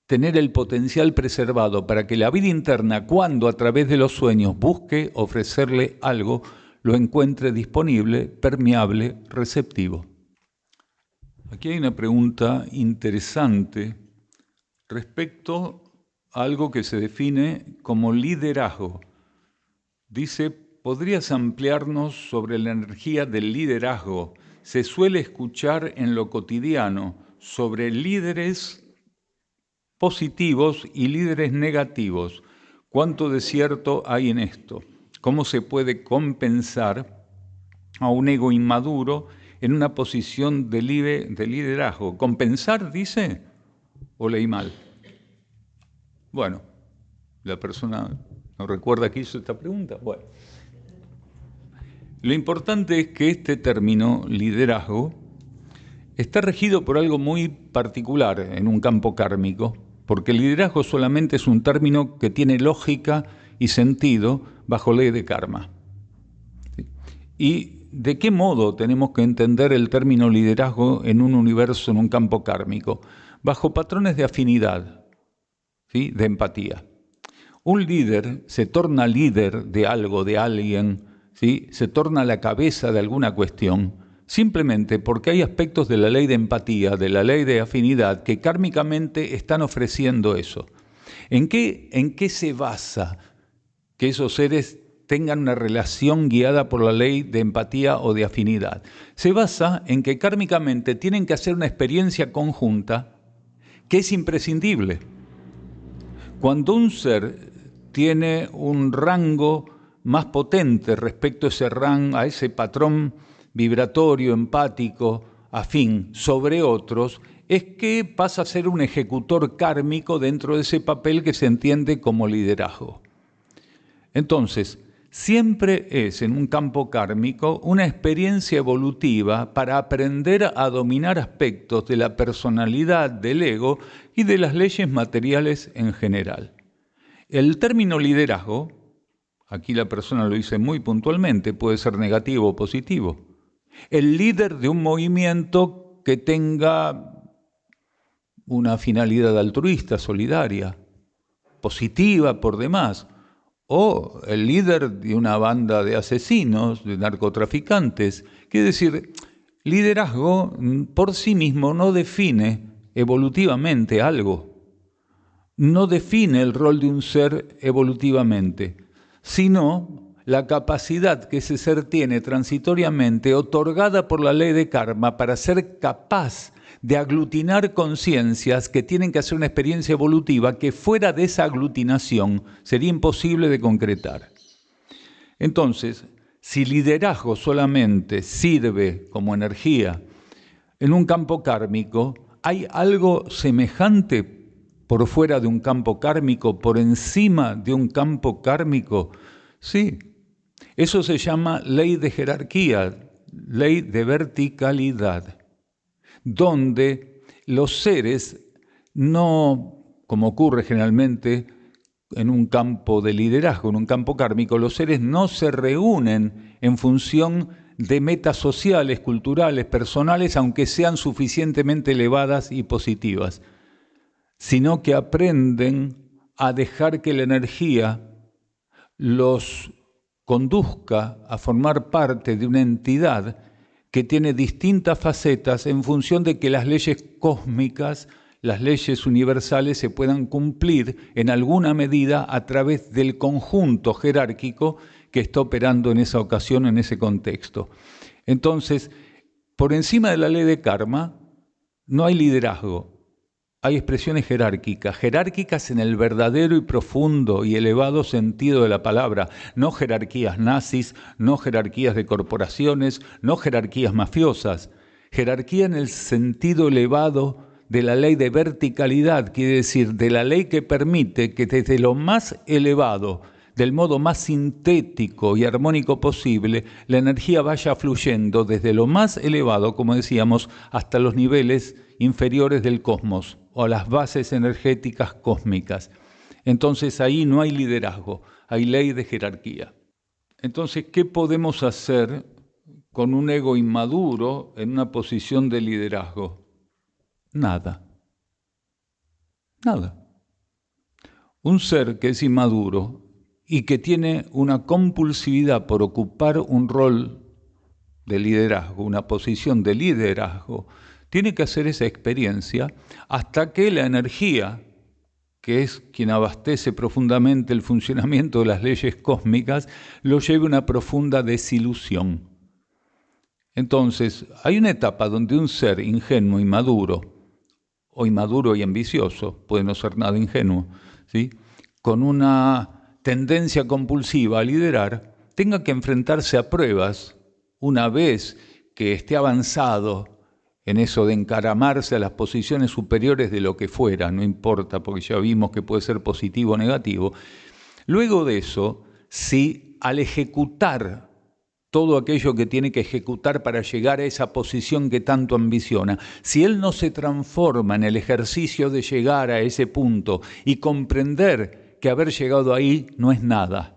tener el potencial preservado para que la vida interna, cuando a través de los sueños busque ofrecerle algo, lo encuentre disponible, permeable, receptivo. Aquí hay una pregunta interesante respecto a algo que se define como liderazgo. Dice, ¿podrías ampliarnos sobre la energía del liderazgo? Se suele escuchar en lo cotidiano sobre líderes positivos y líderes negativos. ¿Cuánto de cierto hay en esto? ¿Cómo se puede compensar a un ego inmaduro en una posición de liderazgo? ¿Compensar, dice? ¿O leí mal? Bueno, la persona no recuerda que hizo esta pregunta. Bueno, lo importante es que este término, liderazgo, está regido por algo muy particular en un campo kármico, porque el liderazgo solamente es un término que tiene lógica y sentido bajo ley de karma. ¿Y de qué modo tenemos que entender el término liderazgo en un universo, en un campo kármico? Bajo patrones de afinidad, ¿sí?, de empatía. Un líder se torna líder de algo, de alguien, ¿sí?, se torna la cabeza de alguna cuestión, simplemente porque hay aspectos de la ley de empatía, de la ley de afinidad, que kármicamente están ofreciendo eso. ¿En qué se basa que esos seres tengan una relación guiada por la ley de empatía o de afinidad? Se basa en que kármicamente tienen que hacer una experiencia conjunta que es imprescindible. Cuando un ser tiene un rango más potente respecto a ese patrón vibratorio, empático, afín sobre otros, es que pasa a ser un ejecutor kármico dentro de ese papel que se entiende como liderazgo. Entonces, siempre es en un campo kármico una experiencia evolutiva para aprender a dominar aspectos de la personalidad, del ego y de las leyes materiales en general. El término liderazgo, aquí la persona lo dice muy puntualmente, puede ser negativo o positivo. El líder de un movimiento que tenga una finalidad altruista, solidaria, positiva por demás, o el líder de una banda de asesinos, de narcotraficantes. Quiere decir, liderazgo por sí mismo no define evolutivamente algo, no define el rol de un ser evolutivamente, sino la capacidad que ese ser tiene transitoriamente, otorgada por la ley de karma, para ser capaz de aglutinar conciencias que tienen que hacer una experiencia evolutiva que fuera de esa aglutinación sería imposible de concretar. Entonces, si liderazgo solamente sirve como energía en un campo kármico, ¿hay algo semejante por fuera de un campo kármico, por encima de un campo kármico? Sí, eso se llama ley de jerarquía, ley de verticalidad, donde los seres no, como ocurre generalmente en un campo de liderazgo, en un campo kármico, los seres no se reúnen en función de metas sociales, culturales, personales, aunque sean suficientemente elevadas y positivas, sino que aprenden a dejar que la energía los conduzca a formar parte de una entidad que tiene distintas facetas en función de que las leyes cósmicas, las leyes universales se puedan cumplir en alguna medida a través del conjunto jerárquico que está operando en esa ocasión, en ese contexto. Entonces, por encima de la ley de karma, no hay liderazgo. Hay expresiones jerárquicas en el verdadero y profundo y elevado sentido de la palabra, no jerarquías nazis, no jerarquías de corporaciones, no jerarquías mafiosas, jerarquía en el sentido elevado de la ley de verticalidad, quiere decir, de la ley que permite que desde lo más elevado, del modo más sintético y armónico posible, la energía vaya fluyendo desde lo más elevado, como decíamos, hasta los niveles inferiores del cosmos o a las bases energéticas cósmicas. Entonces ahí no hay liderazgo, hay ley de jerarquía. Entonces, ¿qué podemos hacer con un ego inmaduro en una posición de liderazgo? Nada. Nada. Un ser que es inmaduro y que tiene una compulsividad por ocupar un rol de liderazgo, una posición de liderazgo, tiene que hacer esa experiencia hasta que la energía, que es quien abastece profundamente el funcionamiento de las leyes cósmicas, lo lleve a una profunda desilusión. Entonces, hay una etapa donde un ser ingenuo, inmaduro, o inmaduro y ambicioso, puede no ser nada ingenuo, ¿sí?, con una tendencia compulsiva a liderar, tenga que enfrentarse a pruebas una vez que esté avanzado en eso de encaramarse a las posiciones superiores de lo que fuera, no importa, porque ya vimos que puede ser positivo o negativo. Luego de eso, si al ejecutar todo aquello que tiene que ejecutar para llegar a esa posición que tanto ambiciona, si él no se transforma en el ejercicio de llegar a ese punto y comprender que haber llegado ahí no es nada,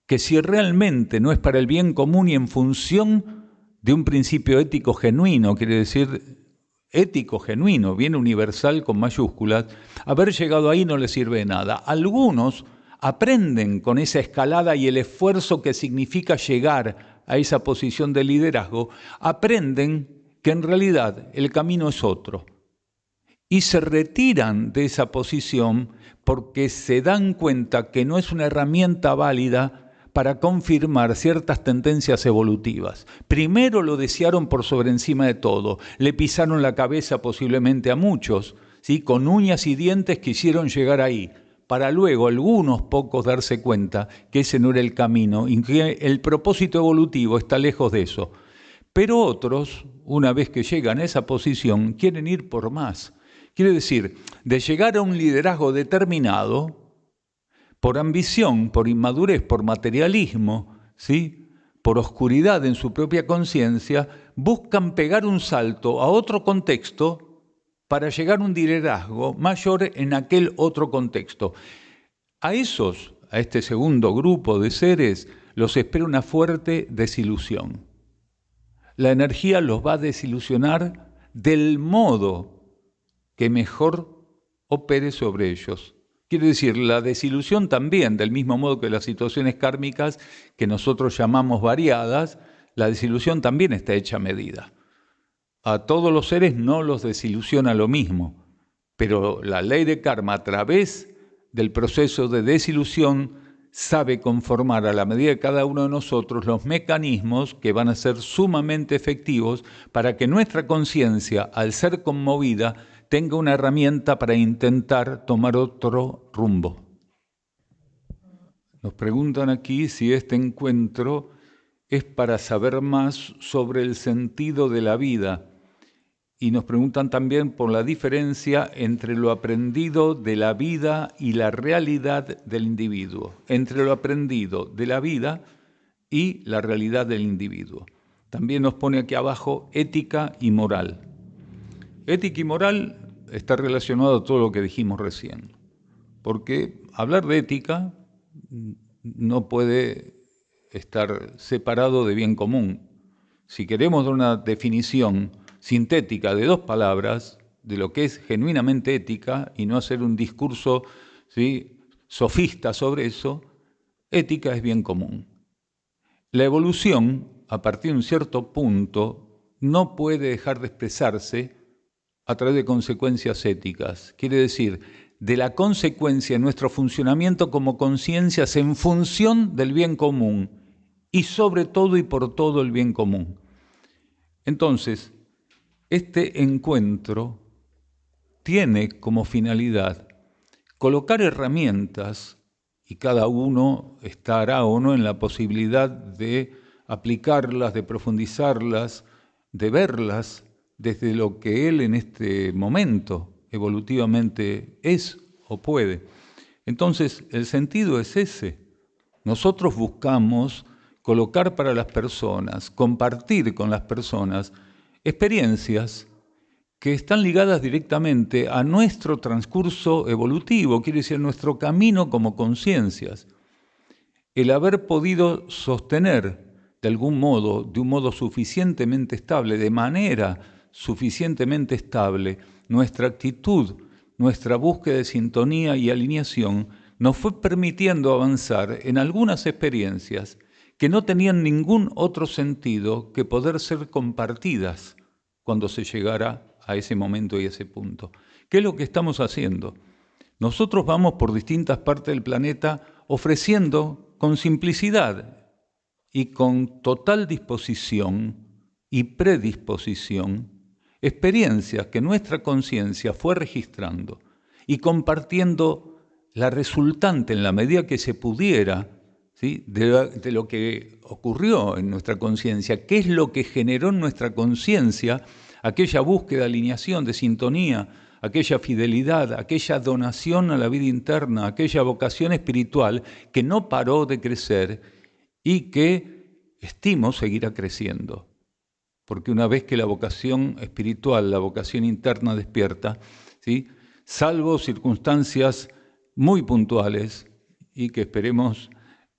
que si realmente no es para el bien común y en función de un principio ético genuino, quiere decir ético genuino, bien universal con mayúsculas, haber llegado ahí no le sirve de nada. Algunos aprenden con esa escalada y el esfuerzo que significa llegar a esa posición de liderazgo, aprenden que en realidad el camino es otro. Y se retiran de esa posición porque se dan cuenta que no es una herramienta válida para confirmar ciertas tendencias evolutivas. Primero lo desearon por sobre encima de todo, le pisaron la cabeza posiblemente a muchos, ¿sí? Con uñas y dientes quisieron llegar ahí, para luego algunos pocos darse cuenta que ese no era el camino y que el propósito evolutivo está lejos de eso. Pero otros, una vez que llegan a esa posición, quieren ir por más. Quiere decir, de llegar a un liderazgo determinado, por ambición, por inmadurez, por materialismo, ¿sí?, por oscuridad en su propia conciencia, buscan pegar un salto a otro contexto para llegar a un liderazgo mayor en aquel otro contexto. A este segundo grupo de seres, los espera una fuerte desilusión. La energía los va a desilusionar del modo que mejor opere sobre ellos. Quiere decir, la desilusión también, del mismo modo que las situaciones kármicas que nosotros llamamos variadas, la desilusión también está hecha a medida. A todos los seres no los desilusiona lo mismo, pero la ley de karma, a través del proceso de desilusión, sabe conformar a la medida de cada uno de nosotros los mecanismos que van a ser sumamente efectivos para que nuestra conciencia, al ser conmovida, tenga una herramienta para intentar tomar otro rumbo. Nos preguntan aquí si este encuentro es para saber más sobre el sentido de la vida. Y nos preguntan también por la diferencia entre lo aprendido de la vida y la realidad del individuo. Entre lo aprendido de la vida y la realidad del individuo. También nos pone aquí abajo ética y moral. Ética y moral está relacionado a todo lo que dijimos recién. Porque hablar de ética no puede estar separado de bien común. Si queremos dar una definición sintética de 2 palabras de lo que es genuinamente ética y no hacer un discurso, ¿sí?, sofista sobre eso, ética es bien común. La evolución, a partir de un cierto punto, no puede dejar de expresarse a través de consecuencias éticas. Quiere decir, de la consecuencia de nuestro funcionamiento como conciencias en función del bien común y sobre todo y por todo el bien común. Entonces, este encuentro tiene como finalidad colocar herramientas, y cada uno estará o no en la posibilidad de aplicarlas, de profundizarlas, de verlas desde lo que él en este momento evolutivamente es o puede. Entonces, el sentido es ese. Nosotros buscamos colocar para las personas, compartir con las personas experiencias que están ligadas directamente a nuestro transcurso evolutivo, quiere decir, nuestro camino como conciencias. El haber podido sostener de algún modo, de un modo suficientemente estable, de manera suficientemente estable, nuestra actitud, nuestra búsqueda de sintonía y alineación, nos fue permitiendo avanzar en algunas experiencias que no tenían ningún otro sentido que poder ser compartidas cuando se llegara a ese momento y ese punto. ¿Qué es lo que estamos haciendo? Nosotros vamos por distintas partes del planeta ofreciendo con simplicidad y con total disposición y predisposición experiencias que nuestra conciencia fue registrando y compartiendo la resultante en la medida que se pudiera, ¿sí?, de lo que ocurrió en nuestra conciencia, qué es lo que generó en nuestra conciencia aquella búsqueda de alineación, de sintonía, aquella fidelidad, aquella donación a la vida interna, aquella vocación espiritual que no paró de crecer y que estimo seguirá creciendo. Porque una vez que la vocación espiritual, la vocación interna despierta, ¿sí?, salvo circunstancias muy puntuales y que esperemos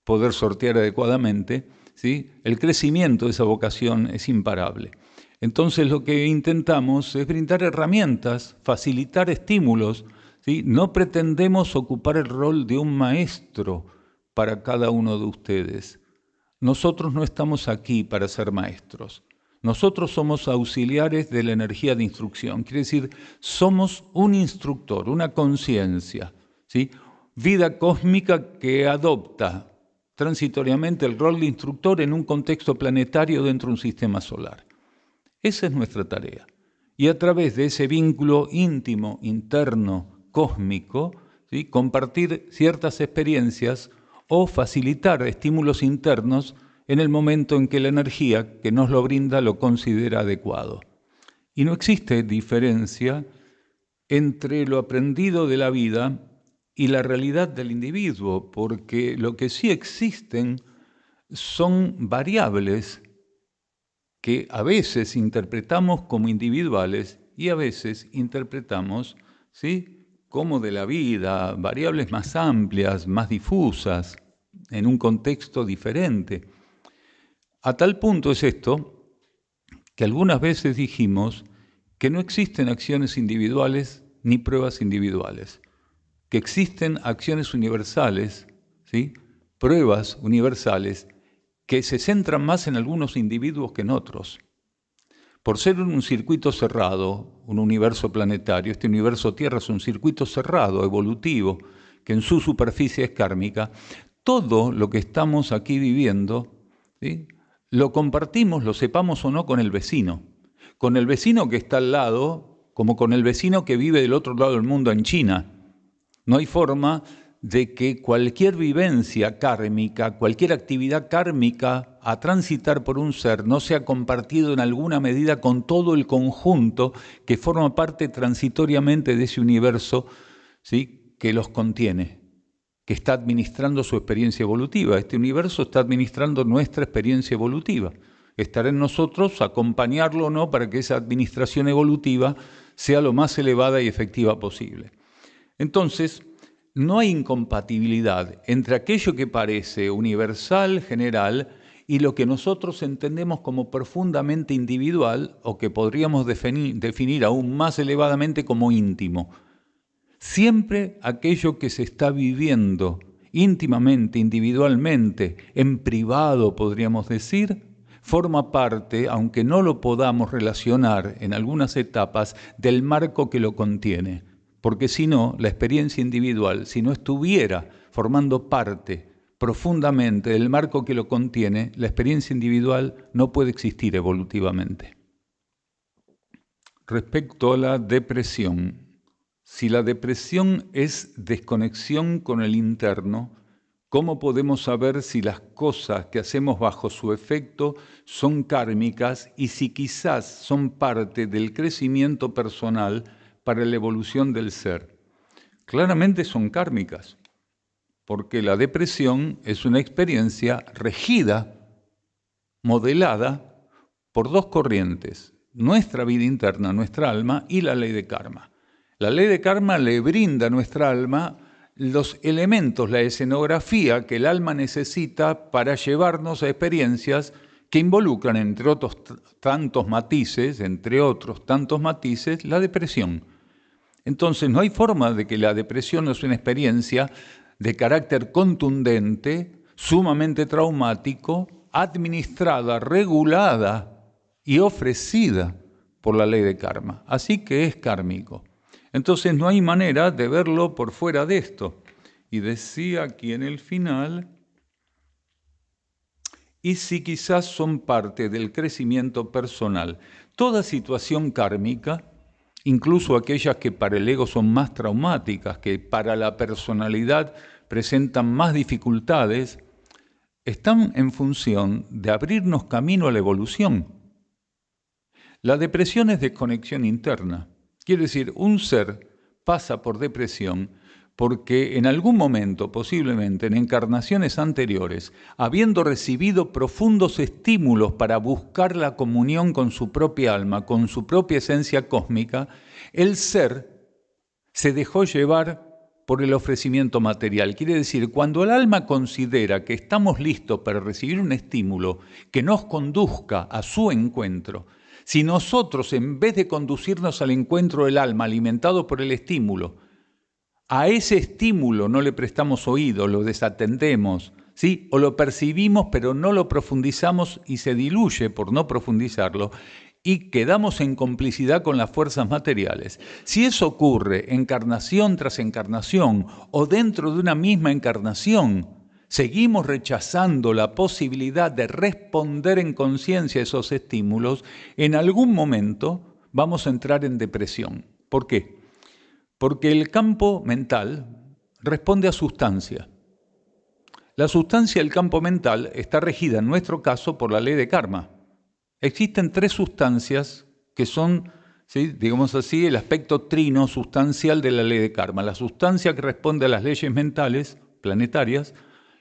poder sortear adecuadamente, ¿sí?, el crecimiento de esa vocación es imparable. Entonces lo que intentamos es brindar herramientas, facilitar estímulos, ¿sí? No pretendemos ocupar el rol de un maestro para cada uno de ustedes. Nosotros no estamos aquí para ser maestros. Nosotros somos auxiliares de la energía de instrucción. Quiere decir, somos un instructor, una conciencia, ¿sí?, vida cósmica que adopta transitoriamente el rol de instructor en un contexto planetario dentro de un sistema solar. Esa es nuestra tarea. Y a través de ese vínculo íntimo, interno, cósmico, ¿sí? Compartir ciertas experiencias o facilitar estímulos internos en el momento en que la energía que nos lo brinda lo considera adecuado. Y no existe diferencia entre lo aprendido de la vida y la realidad del individuo, porque lo que sí existen son variables que a veces interpretamos como individuales y a veces interpretamos, ¿sí?, como de la vida, variables más amplias, más difusas, en un contexto diferente. A tal punto es esto que algunas veces dijimos que no existen acciones individuales ni pruebas individuales, que existen acciones universales, ¿sí?, pruebas universales que se centran más en algunos individuos que en otros. Por ser un circuito cerrado, un universo planetario, este universo Tierra es un circuito cerrado, evolutivo, que en su superficie es kármica, todo lo que estamos aquí viviendo, ¿sí?, lo compartimos, lo sepamos o no, con el vecino que está al lado, como con el vecino que vive del otro lado del mundo en China. No hay forma de que cualquier vivencia kármica, cualquier actividad kármica a transitar por un ser no sea compartido en alguna medida con todo el conjunto que forma parte transitoriamente de ese universo, ¿sí?, que los contiene, que está administrando su experiencia evolutiva. Este universo está administrando nuestra experiencia evolutiva. Estará en nosotros acompañarlo o no para que esa administración evolutiva sea lo más elevada y efectiva posible. Entonces, no hay incompatibilidad entre aquello que parece universal, general, y lo que nosotros entendemos como profundamente individual o que podríamos definir aún más elevadamente como íntimo. Siempre aquello que se está viviendo íntimamente, individualmente, en privado, podríamos decir, forma parte, aunque no lo podamos relacionar en algunas etapas, del marco que lo contiene. Porque si no, la experiencia individual, si no estuviera formando parte profundamente del marco que lo contiene, la experiencia individual no puede existir evolutivamente. Respecto a la depresión, si la depresión es desconexión con el interno, ¿cómo podemos saber si las cosas que hacemos bajo su efecto son kármicas y si quizás son parte del crecimiento personal para la evolución del ser? Claramente son kármicas, porque la depresión es una experiencia regida, modelada por dos corrientes: nuestra vida interna, nuestra alma, y la ley de karma. La ley de karma le brinda a nuestra alma los elementos, la escenografía que el alma necesita para llevarnos a experiencias que involucran, entre otros tantos matices, la depresión. Entonces, no hay forma de que la depresión no sea una experiencia de carácter contundente, sumamente traumático, administrada, regulada y ofrecida por la ley de karma. Así que es kármico. Entonces no hay manera de verlo por fuera de esto. Y decía aquí en el final, y si quizás son parte del crecimiento personal. Toda situación kármica, incluso aquellas que para el ego son más traumáticas, que para la personalidad presentan más dificultades, están en función de abrirnos camino a la evolución. La depresión es desconexión interna. Quiere decir, un ser pasa por depresión porque en algún momento, posiblemente en encarnaciones anteriores, habiendo recibido profundos estímulos para buscar la comunión con su propia alma, con su propia esencia cósmica, el ser se dejó llevar por el ofrecimiento material. Quiere decir, cuando el alma considera que estamos listos para recibir un estímulo que nos conduzca a su encuentro, si nosotros, en vez de conducirnos al encuentro del alma alimentado por el estímulo, a ese estímulo no le prestamos oído, lo desatendemos, ¿sí?, o lo percibimos pero no lo profundizamos y se diluye por no profundizarlo, y quedamos en complicidad con las fuerzas materiales. Si eso ocurre encarnación tras encarnación o dentro de una misma encarnación, seguimos rechazando la posibilidad de responder en conciencia a esos estímulos, en algún momento vamos a entrar en depresión. ¿Por qué? Porque el campo mental, responde a sustancia. La sustancia del campo mental está regida, en nuestro caso, por la ley de karma. Existen 3 sustancias que son, ¿sí?, digamos así, el aspecto trino sustancial de la ley de karma. La sustancia que responde a las leyes mentales, planetarias,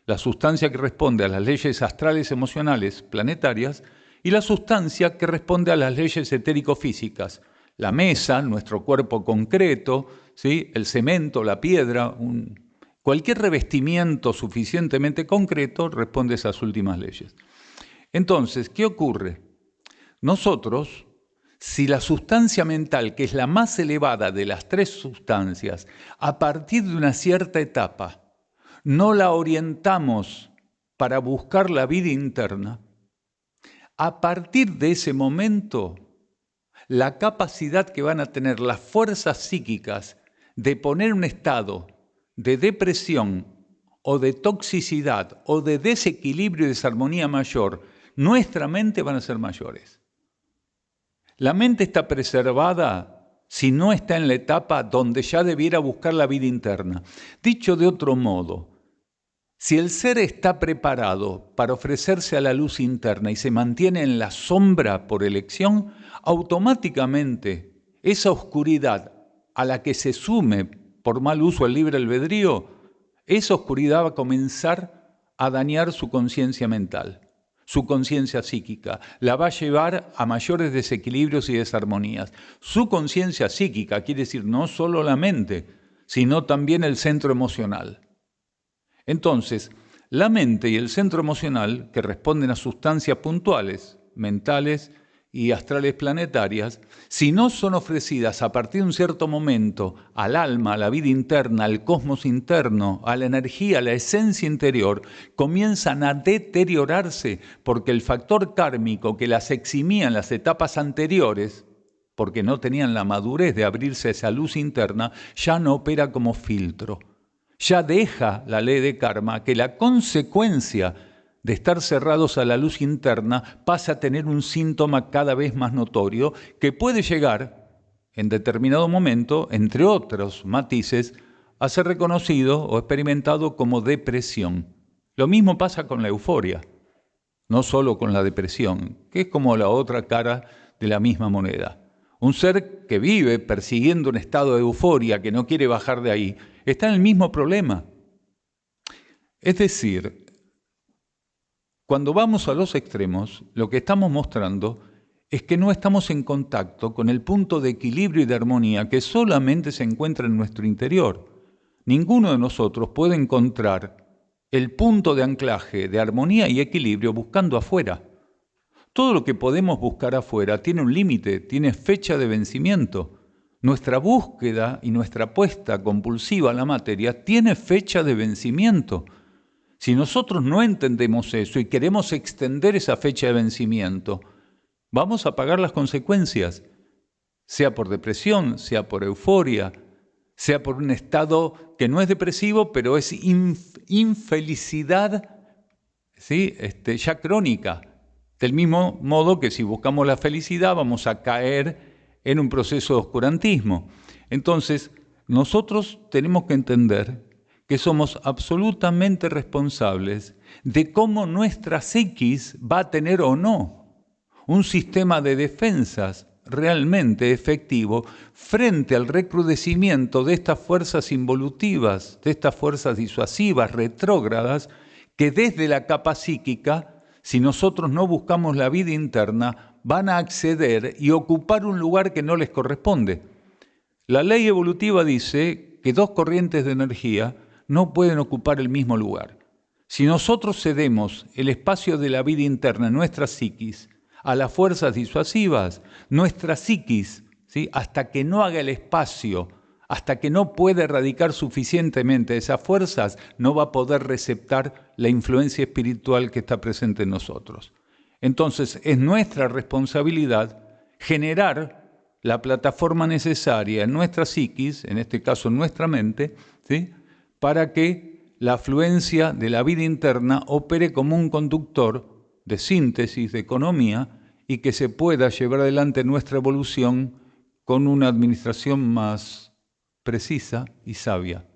la sustancia que responde a las leyes astrales emocionales, planetarias, y la sustancia que responde a las leyes etérico-físicas. La mesa, nuestro cuerpo concreto, ¿sí?, el cemento, la piedra, cualquier revestimiento suficientemente concreto responde a esas últimas leyes. Entonces, ¿qué ocurre? Nosotros, si la sustancia mental, que es la más elevada de las 3 sustancias, a partir de una cierta etapa, no la orientamos para buscar la vida interna, a partir de ese momento, la capacidad que van a tener las fuerzas psíquicas de poner un estado de depresión o de toxicidad o de desequilibrio y desarmonía mayor, nuestra mente van a ser mayores. La mente está preservada si no está en la etapa donde ya debiera buscar la vida interna. Dicho de otro modo, si el ser está preparado para ofrecerse a la luz interna y se mantiene en la sombra por elección, automáticamente esa oscuridad a la que se sume por mal uso el libre albedrío, esa oscuridad va a comenzar a dañar su conciencia mental, su conciencia psíquica, la va a llevar a mayores desequilibrios y desarmonías. Su conciencia psíquica quiere decir no solo la mente, sino también el centro emocional. Entonces, la mente y el centro emocional, que responden a sustancias puntuales, mentales y astrales planetarias, si no son ofrecidas a partir de un cierto momento al alma, a la vida interna, al cosmos interno, a la energía, a la esencia interior, comienzan a deteriorarse porque el factor kármico que las eximía en las etapas anteriores, porque no tenían la madurez de abrirse a esa luz interna, ya no opera como filtro. Ya deja la ley de karma que la consecuencia de estar cerrados a la luz interna pasa a tener un síntoma cada vez más notorio que puede llegar, en determinado momento, entre otros matices, a ser reconocido o experimentado como depresión. Lo mismo pasa con la euforia, no solo con la depresión, que es como la otra cara de la misma moneda. Un ser que vive persiguiendo un estado de euforia, que no quiere bajar de ahí, está en el mismo problema. Es decir, cuando vamos a los extremos, lo que estamos mostrando es que no estamos en contacto con el punto de equilibrio y de armonía que solamente se encuentra en nuestro interior. Ninguno de nosotros puede encontrar el punto de anclaje, de armonía y equilibrio buscando afuera. Todo lo que podemos buscar afuera tiene un límite, tiene fecha de vencimiento. Nuestra búsqueda y nuestra apuesta compulsiva a la materia tiene fecha de vencimiento. Si nosotros no entendemos eso y queremos extender esa fecha de vencimiento, vamos a pagar las consecuencias, sea por depresión, sea por euforia, sea por un estado que no es depresivo, pero es infelicidad, ¿sí?, ya crónica. Del mismo modo que si buscamos la felicidad vamos a caer en un proceso de oscurantismo. Entonces, nosotros tenemos que entender que somos absolutamente responsables de cómo nuestra psiquis va a tener o no un sistema de defensas realmente efectivo frente al recrudecimiento de estas fuerzas involutivas, de estas fuerzas disuasivas, retrógradas, que desde la capa psíquica, si nosotros no buscamos la vida interna, van a acceder y ocupar un lugar que no les corresponde. La ley evolutiva dice que 2 corrientes de energía no pueden ocupar el mismo lugar. Si nosotros cedemos el espacio de la vida interna en nuestra psiquis a las fuerzas disuasivas, nuestra psiquis, ¿sí?, hasta que no haga el espacio, hasta que no pueda erradicar suficientemente esas fuerzas, no va a poder receptar la influencia espiritual que está presente en nosotros. Entonces, es nuestra responsabilidad generar la plataforma necesaria en nuestra psiquis, en este caso en nuestra mente, ¿sí?, para que la afluencia de la vida interna opere como un conductor de síntesis, de economía, y que se pueda llevar adelante nuestra evolución con una administración más precisa y sabia.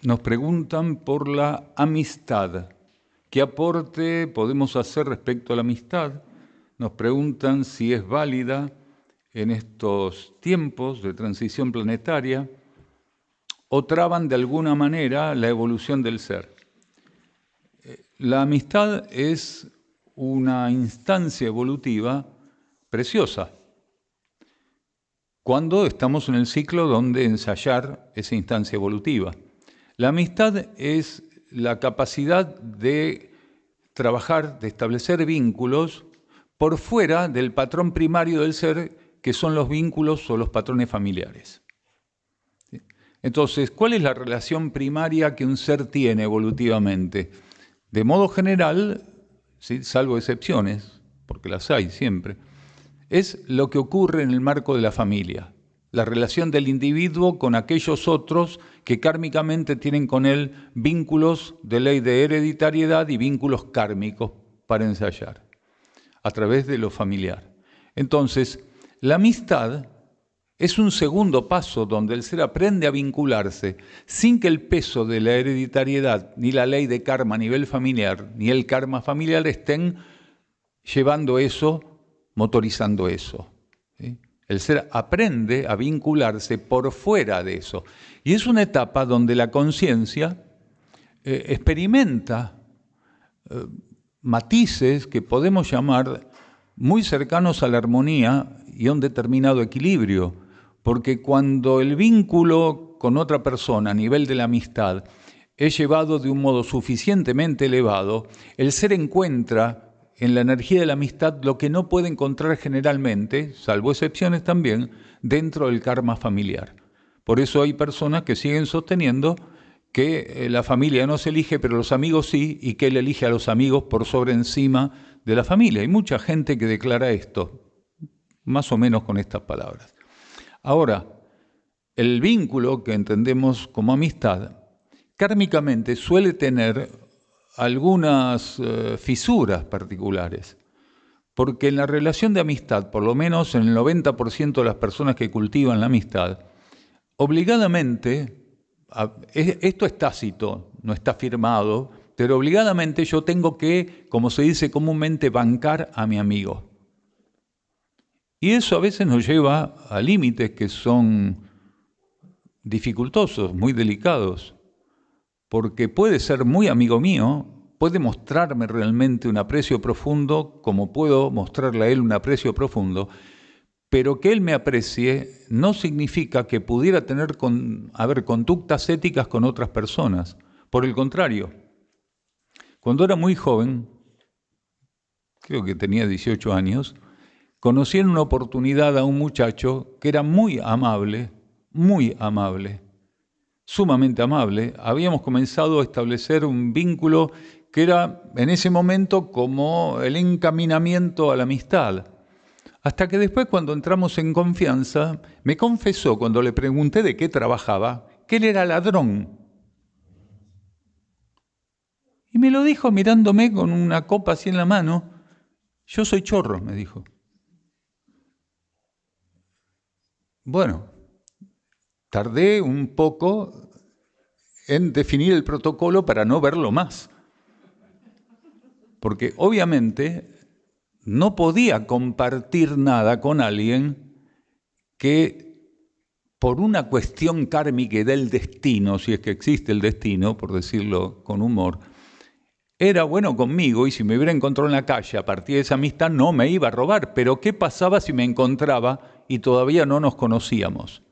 nos preguntan por la amistad. ¿Qué aporte podemos hacer respecto a la amistad? Nos preguntan si es válida en estos tiempos de transición planetaria o traban de alguna manera la evolución del ser. La amistad es una instancia evolutiva preciosa, cuando estamos en el ciclo donde ensayar esa instancia evolutiva. La amistad es la capacidad de trabajar, de establecer vínculos por fuera del patrón primario del ser, que son los vínculos o los patrones familiares. Entonces, ¿cuál es la relación primaria que un ser tiene evolutivamente? De modo general, ¿sí?, salvo excepciones, porque las hay siempre, es lo que ocurre en el marco de la familia, la relación del individuo con aquellos otros que kármicamente tienen con él vínculos de ley de hereditariedad y vínculos kármicos para ensayar, a través de lo familiar. Entonces, la amistad es un segundo paso donde el ser aprende a vincularse sin que el peso de la hereditariedad, ni la ley de karma a nivel familiar, ni el karma familiar estén llevando eso, motorizando eso. ¿Sí? El ser aprende a vincularse por fuera de eso. Y es una etapa donde la conciencia experimenta matices que podemos llamar muy cercanos a la armonía y a un determinado equilibrio. Porque cuando el vínculo con otra persona a nivel de la amistad es llevado de un modo suficientemente elevado, el ser encuentra en la energía de la amistad lo que no puede encontrar generalmente, salvo excepciones también, dentro del karma familiar. Por eso hay personas que siguen sosteniendo que la familia no se elige, pero los amigos sí, y que él elige a los amigos por sobre encima de la familia. Hay mucha gente que declara esto, más o menos con estas palabras. Ahora, el vínculo que entendemos como amistad, kármicamente suele tener algunas fisuras particulares, porque en la relación de amistad, por lo menos en el 90% de las personas que cultivan la amistad, obligadamente, esto es tácito, no está firmado, pero obligadamente yo tengo que, como se dice comúnmente, bancar a mi amigo. Y eso a veces nos lleva a límites que son dificultosos, muy delicados, porque puede ser muy amigo mío, puede mostrarme realmente un aprecio profundo, como puedo mostrarle a él un aprecio profundo, pero que él me aprecie no significa que pudiera tener conductas éticas con otras personas. Por el contrario, cuando era muy joven, creo que tenía 18 años, conocí en una oportunidad a un muchacho que era muy amable, sumamente amable. Habíamos comenzado a establecer un vínculo que era en ese momento como el encaminamiento a la amistad. Hasta que después, cuando entramos en confianza, me confesó, cuando le pregunté de qué trabajaba, que él era ladrón. Y me lo dijo mirándome con una copa así en la mano. Yo soy chorro, me dijo. Bueno, tardé un poco en definir el protocolo para no verlo más. Porque obviamente no podía compartir nada con alguien que por una cuestión kármica y del destino, si es que existe el destino, por decirlo con humor, era bueno conmigo y si me hubiera encontrado en la calle a partir de esa amistad no me iba a robar. Pero ¿qué pasaba si me encontraba y todavía no nos conocíamos?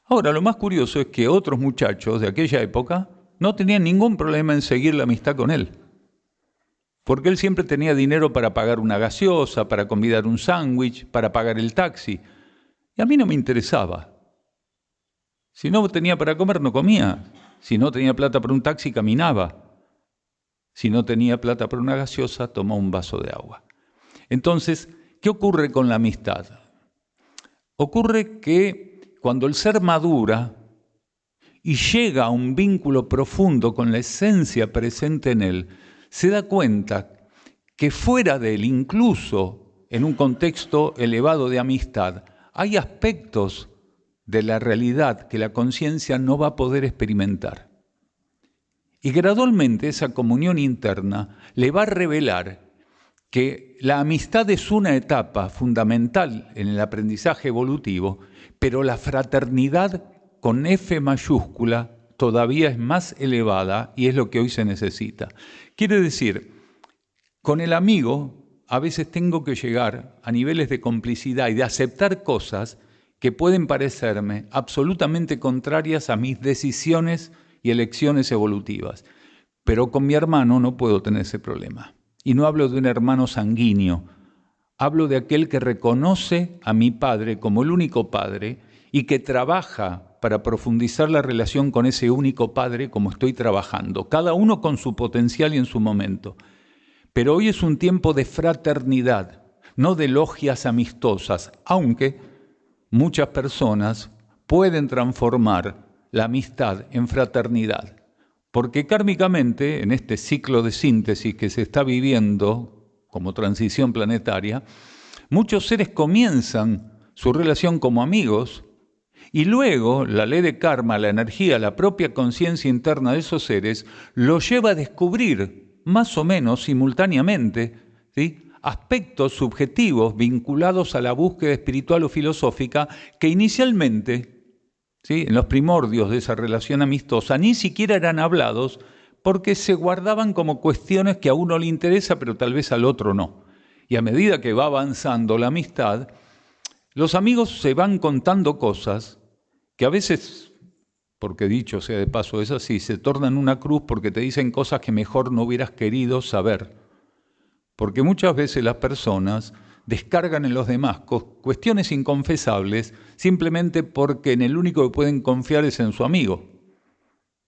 Ahora, lo más curioso es que otros muchachos de aquella época no tenían ningún problema en seguir la amistad con él. Porque él siempre tenía dinero para pagar una gaseosa, para convidar un sándwich, para pagar el taxi. Y a mí no me interesaba. Si no tenía para comer, no comía. Si no tenía plata para un taxi, caminaba. Si no tenía plata para una gaseosa, tomaba un vaso de agua. Entonces, ¿qué ocurre con la amistad? Ocurre que cuando el ser madura y llega a un vínculo profundo con la esencia presente en él, se da cuenta que fuera de él, incluso en un contexto elevado de amistad, hay aspectos de la realidad que la conciencia no va a poder experimentar. Y gradualmente esa comunión interna le va a revelar que la amistad es una etapa fundamental en el aprendizaje evolutivo, pero la fraternidad con F mayúscula todavía es más elevada y es lo que hoy se necesita. Quiere decir, con el amigo a veces tengo que llegar a niveles de complicidad y de aceptar cosas que pueden parecerme absolutamente contrarias a mis decisiones y elecciones evolutivas. Pero con mi hermano no puedo tener ese problema. Y no hablo de un hermano sanguíneo, hablo de aquel que reconoce a mi padre como el único padre y que trabaja para profundizar la relación con ese único padre como estoy trabajando, cada uno con su potencial y en su momento. Pero hoy es un tiempo de fraternidad, no de logias amistosas, aunque muchas personas pueden transformar la amistad en fraternidad. Porque kármicamente, en este ciclo de síntesis que se está viviendo como transición planetaria, muchos seres comienzan su relación como amigos y luego la ley de karma, la energía, la propia conciencia interna de esos seres los lleva a descubrir más o menos simultáneamente, ¿sí?, aspectos subjetivos vinculados a la búsqueda espiritual o filosófica que inicialmente, ¿sí?, en los primordios de esa relación amistosa, ni siquiera eran hablados porque se guardaban como cuestiones que a uno le interesa, pero tal vez al otro no. Y a medida que va avanzando la amistad, los amigos se van contando cosas que a veces, porque dicho sea de paso es así, se tornan una cruz porque te dicen cosas que mejor no hubieras querido saber. Porque muchas veces las personas descargan en los demás cuestiones inconfesables simplemente porque en el único que pueden confiar es en su amigo.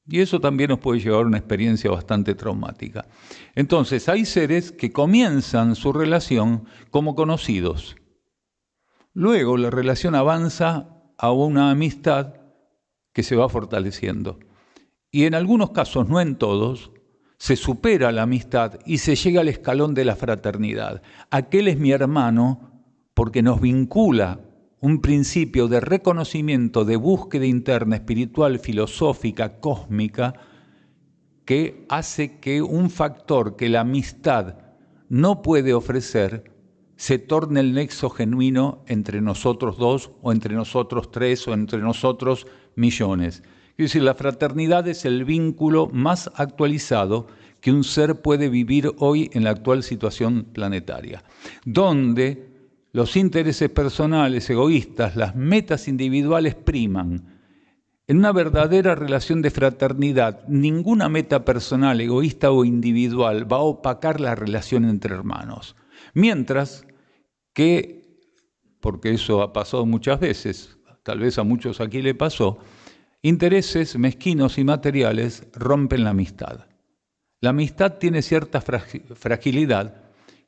Y eso también nos puede llevar a una experiencia bastante traumática. Entonces, hay seres que comienzan su relación como conocidos. Luego la relación avanza a una amistad que se va fortaleciendo. Y en algunos casos, no en todos, se supera la amistad y se llega al escalón de la fraternidad. Aquel es mi hermano porque nos vincula un principio de reconocimiento, de búsqueda interna, espiritual, filosófica, cósmica, que hace que un factor que la amistad no puede ofrecer se torne el nexo genuino entre nosotros dos, o entre nosotros tres, o entre nosotros millones. Es decir, la fraternidad es el vínculo más actualizado que un ser puede vivir hoy en la actual situación planetaria, donde los intereses personales, egoístas, las metas individuales priman. En una verdadera relación de fraternidad, ninguna meta personal, egoísta o individual va a opacar la relación entre hermanos. Mientras que, porque eso ha pasado muchas veces, tal vez a muchos aquí le pasó, intereses mezquinos y materiales rompen la amistad. La amistad tiene cierta fragilidad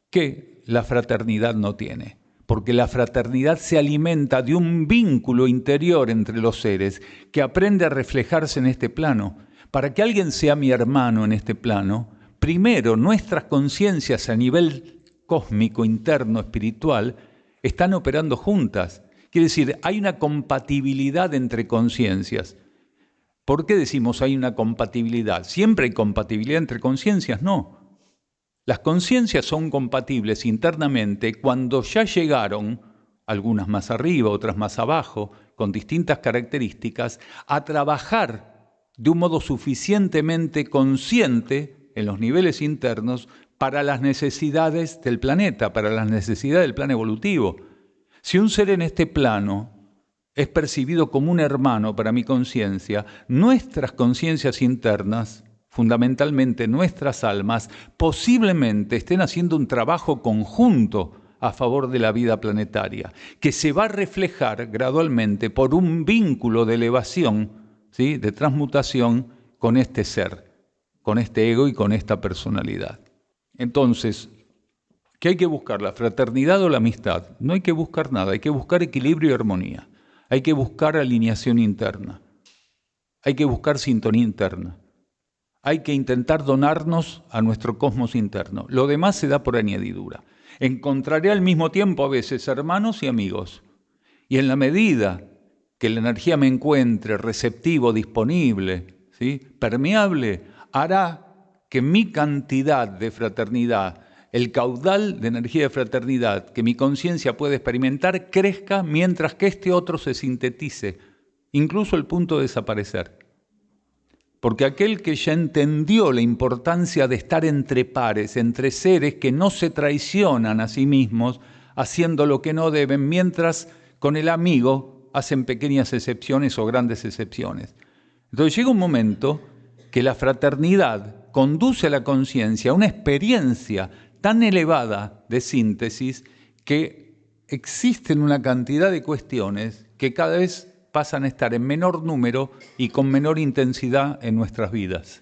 que la fraternidad no tiene, porque la fraternidad se alimenta de un vínculo interior entre los seres que aprende a reflejarse en este plano. Para que alguien sea mi hermano en este plano, primero nuestras conciencias a nivel cósmico, interno, espiritual, están operando juntas. Quiere decir, hay una compatibilidad entre conciencias. ¿Por qué decimos hay una compatibilidad? ¿Siempre hay compatibilidad entre conciencias? No. Las conciencias son compatibles internamente cuando ya llegaron, algunas más arriba, otras más abajo, con distintas características, a trabajar de un modo suficientemente consciente en los niveles internos para las necesidades del planeta, para las necesidades del plan evolutivo. Si un ser en este plano es percibido como un hermano para mi conciencia, nuestras conciencias internas, fundamentalmente nuestras almas, posiblemente estén haciendo un trabajo conjunto a favor de la vida planetaria, que se va a reflejar gradualmente por un vínculo de elevación, ¿sí?, de transmutación con este ser, con este ego y con esta personalidad. Entonces, ¿qué hay que buscar? ¿La fraternidad o la amistad? No hay que buscar nada, hay que buscar equilibrio y armonía. Hay que buscar alineación interna. Hay que buscar sintonía interna. Hay que intentar donarnos a nuestro cosmos interno. Lo demás se da por añadidura. Encontraré al mismo tiempo a veces hermanos y amigos. Y en la medida que la energía me encuentre receptivo, disponible, ¿sí?, permeable, hará que mi cantidad de fraternidad, el caudal de energía de fraternidad que mi conciencia puede experimentar, crezca mientras que este otro se sintetice, incluso el punto de desaparecer. Porque aquel que ya entendió la importancia de estar entre pares, entre seres que no se traicionan a sí mismos, haciendo lo que no deben, mientras con el amigo hacen pequeñas excepciones o grandes excepciones. Entonces llega un momento que la fraternidad conduce a la conciencia a una experiencia tan elevada de síntesis que existen una cantidad de cuestiones que cada vez pasan a estar en menor número y con menor intensidad en nuestras vidas.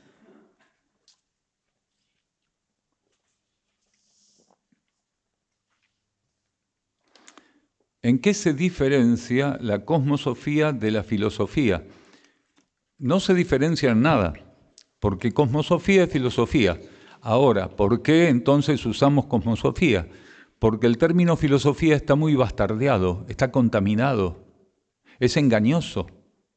¿En qué se diferencia la cosmosofía de la filosofía? No se diferencia en nada, porque cosmosofía es filosofía. Ahora, ¿por qué entonces usamos cosmosofía? Porque el término filosofía está muy bastardeado, está contaminado, es engañoso.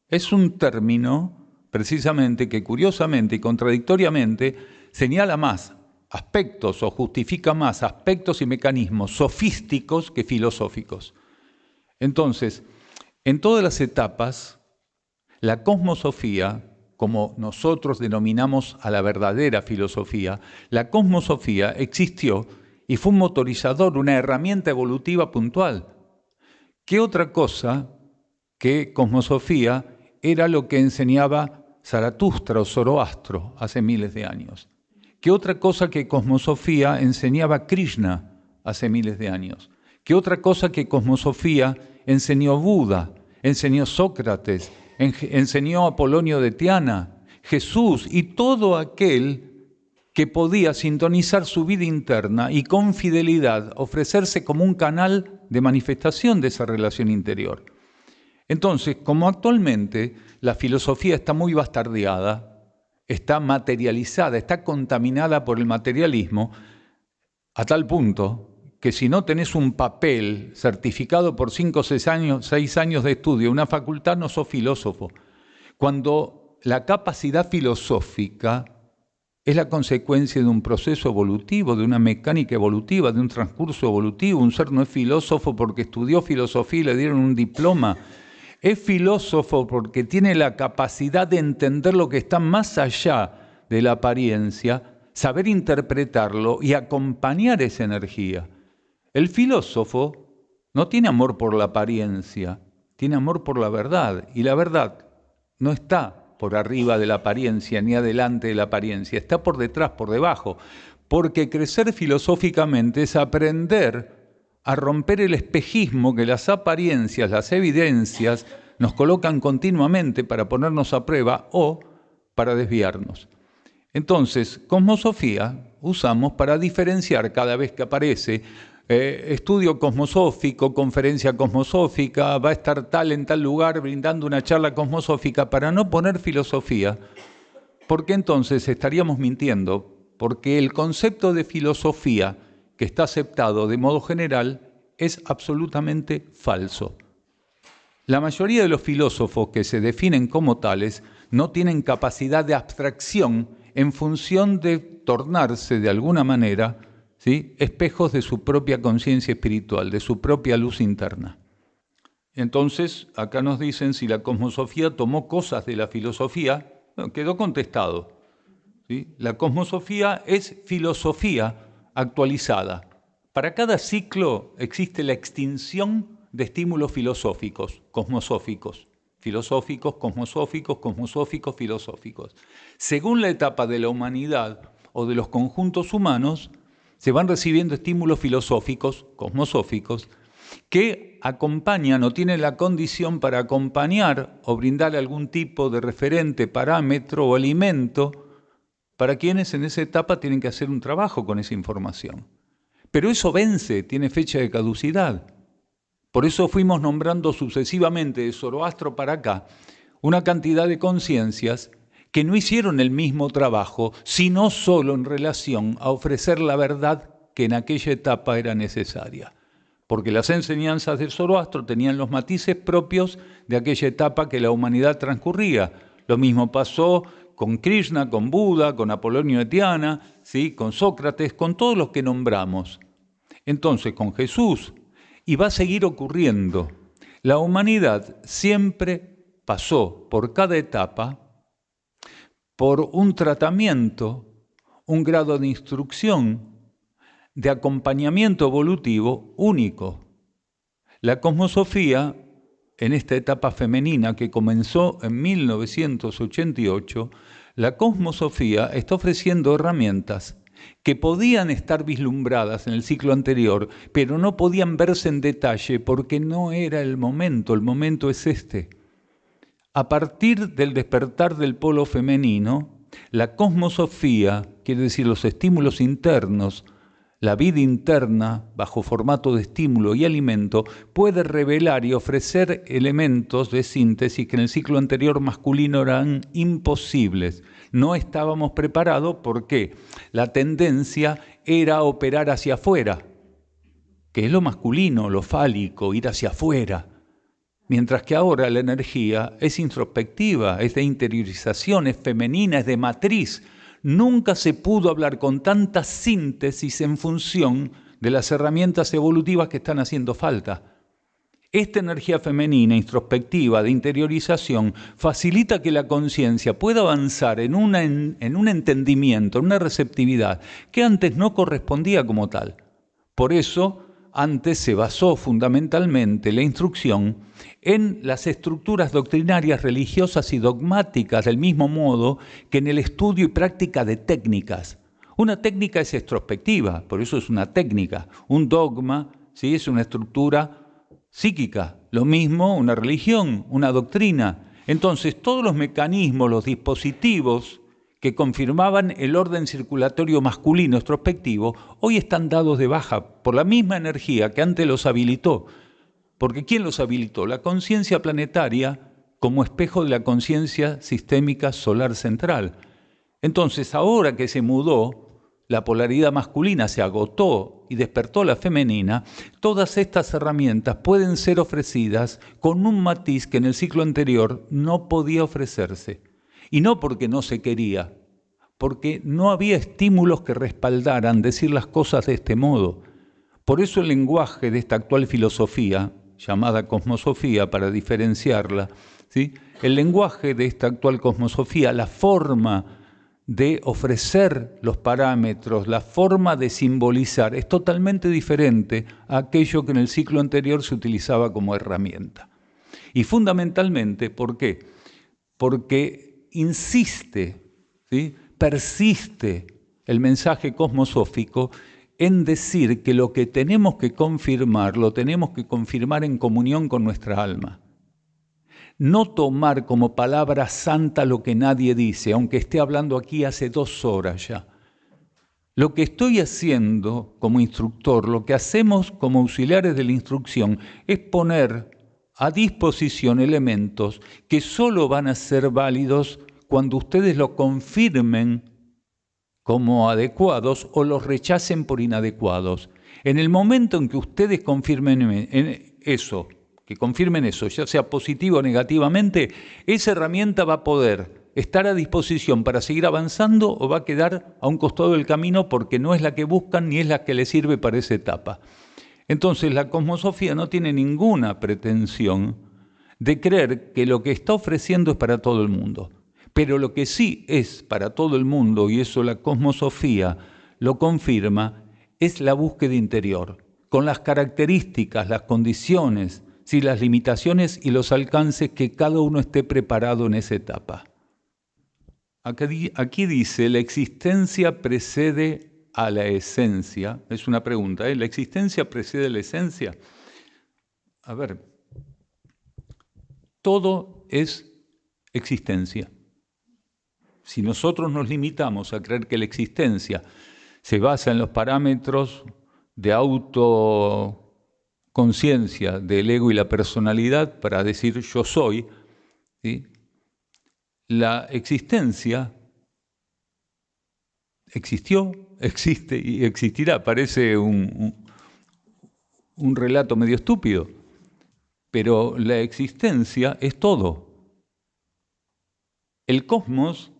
Es un término, precisamente, que curiosamente y contradictoriamente señala más aspectos o justifica más aspectos y mecanismos sofísticos que filosóficos. Entonces, en todas las etapas, la cosmosofía, como nosotros denominamos a la verdadera filosofía, la cosmosofía existió y fue un motorizador, una herramienta evolutiva puntual. ¿Qué otra cosa que cosmosofía era lo que enseñaba Zaratustra o Zoroastro hace miles de años? ¿Qué otra cosa que cosmosofía enseñaba Krishna hace miles de años? ¿Qué otra cosa que cosmosofía enseñó Buda, enseñó Sócrates, enseñó Apolonio de Tiana, Jesús y todo aquel que podía sintonizar su vida interna y con fidelidad ofrecerse como un canal de manifestación de esa relación interior? Entonces, como actualmente la filosofía está muy bastardeada, está materializada, está contaminada por el materialismo, a tal punto que si no tenés un papel certificado por 5 o 6 años de estudio, una facultad, no sos filósofo. Cuando la capacidad filosófica es la consecuencia de un proceso evolutivo, de una mecánica evolutiva, de un transcurso evolutivo. Un ser no es filósofo porque estudió filosofía y le dieron un diploma. Es filósofo porque tiene la capacidad de entender lo que está más allá de la apariencia, saber interpretarlo y acompañar esa energía. El filósofo no tiene amor por la apariencia, tiene amor por la verdad. Y la verdad no está por arriba de la apariencia ni adelante de la apariencia, está por detrás, por debajo. Porque crecer filosóficamente es aprender a romper el espejismo que las apariencias, las evidencias nos colocan continuamente para ponernos a prueba o para desviarnos. Entonces, cosmosofía usamos para diferenciar cada vez que aparece estudio cosmosófico, conferencia cosmosófica, va a estar tal en tal lugar brindando una charla cosmosófica, para no poner filosofía, porque entonces estaríamos mintiendo, porque el concepto de filosofía que está aceptado de modo general es absolutamente falso. La mayoría de los filósofos que se definen como tales no tienen capacidad de abstracción en función de tornarse de alguna manera, ¿sí?, espejos de su propia conciencia espiritual, de su propia luz interna. Entonces, acá nos dicen si la cosmosofía tomó cosas de la filosofía. Bueno, quedó contestado, ¿sí? La cosmosofía es filosofía actualizada. Para cada ciclo existe la extinción de estímulos filosóficos, cosmosóficos, cosmosóficos, filosóficos. Según la etapa de la humanidad o de los conjuntos humanos, se van recibiendo estímulos filosóficos, cosmosóficos, que acompañan o tienen la condición para acompañar o brindar algún tipo de referente, parámetro o alimento para quienes en esa etapa tienen que hacer un trabajo con esa información. Pero eso vence, tiene fecha de caducidad. Por eso fuimos nombrando sucesivamente de Zoroastro para acá una cantidad de conciencias que no hicieron el mismo trabajo, sino solo en relación a ofrecer la verdad que en aquella etapa era necesaria. porque las enseñanzas de Zoroastro tenían los matices propios de aquella etapa que la humanidad transcurría. Lo mismo pasó con Krishna, con Buda, con Apolonio de Tiana, ¿sí? Con Sócrates, con todos los que nombramos. Entonces, con Jesús, y va a seguir ocurriendo. La humanidad siempre pasó por cada etapa por un tratamiento, un grado de instrucción, de acompañamiento evolutivo único. La cosmosofía, en esta etapa femenina que comenzó en 1988, la cosmosofía está ofreciendo herramientas que podían estar vislumbradas en el ciclo anterior, pero no podían verse en detalle porque no era el momento es este. A partir del despertar del polo femenino, la cosmosofía, quiere decir los estímulos internos, la vida interna, bajo formato de estímulo y alimento, puede revelar y ofrecer elementos de síntesis que en el ciclo anterior masculino eran imposibles. No estábamos preparados porque la tendencia era operar hacia afuera, que es lo masculino, lo fálico, ir hacia afuera. Mientras que ahora la energía es introspectiva, es de interiorización, es femenina, es de matriz. Nunca se pudo hablar con tanta síntesis en función de las herramientas evolutivas que están haciendo falta. Esta energía femenina, introspectiva, de interiorización, facilita que la conciencia pueda avanzar en un entendimiento, en una receptividad que antes no correspondía como tal. Por eso, antes se basó fundamentalmente la instrucción en las estructuras doctrinarias religiosas y dogmáticas, del mismo modo que en el estudio y práctica de técnicas. Una técnica es extrospectiva, por eso es una técnica. Un dogma, ¿sí?, es una estructura psíquica. Lo mismo una religión, una doctrina. Entonces, todos los mecanismos, los dispositivos que confirmaban el orden circulatorio masculino extrospectivo, hoy están dados de baja por la misma energía que antes los habilitó. Porque ¿quién los habilitó? La conciencia planetaria como espejo de la conciencia sistémica solar central. Entonces, ahora que se mudó, la polaridad masculina se agotó y despertó la femenina, todas estas herramientas pueden ser ofrecidas con un matiz que en el ciclo anterior no podía ofrecerse. Y no porque no se quería, porque no había estímulos que respaldaran decir las cosas de este modo. Por eso el lenguaje de esta actual filosofía, llamada cosmosofía para diferenciarla, ¿sí?, el lenguaje de esta actual cosmosofía, la forma de ofrecer los parámetros, la forma de simbolizar, es totalmente diferente a aquello que en el ciclo anterior se utilizaba como herramienta. Y fundamentalmente, ¿por qué? Porque insiste, ¿sí?, persiste el mensaje cosmosófico en decir que lo que tenemos que confirmar, lo tenemos que confirmar en comunión con nuestra alma. No tomar como palabra santa lo que nadie dice, aunque esté hablando aquí hace 2 horas ya. Lo que estoy haciendo como instructor, lo que hacemos como auxiliares de la instrucción, es poner a disposición elementos que solo van a ser válidos cuando ustedes lo confirmen como adecuados o los rechacen por inadecuados. En el momento en que ustedes confirmen eso, ya sea positivo o negativamente, esa herramienta va a poder estar a disposición para seguir avanzando o va a quedar a un costado del camino porque no es la que buscan ni es la que les sirve para esa etapa. Entonces la cosmosofía no tiene ninguna pretensión de creer que lo que está ofreciendo es para todo el mundo. Pero lo que sí es para todo el mundo, y eso la cosmosofía lo confirma, es la búsqueda interior, con las características, las condiciones, ¿sí?, las limitaciones y los alcances que cada uno esté preparado en esa etapa. Aquí dice, la existencia precede a la esencia. Es una pregunta, ¿eh? ¿La existencia precede a la esencia? A ver, todo es existencia. Si nosotros nos limitamos a creer que la existencia se basa en los parámetros de autoconciencia del ego y la personalidad para decir yo soy, ¿sí?, la existencia existió, existe y existirá. Parece un relato medio estúpido, pero la existencia es todo. El cosmos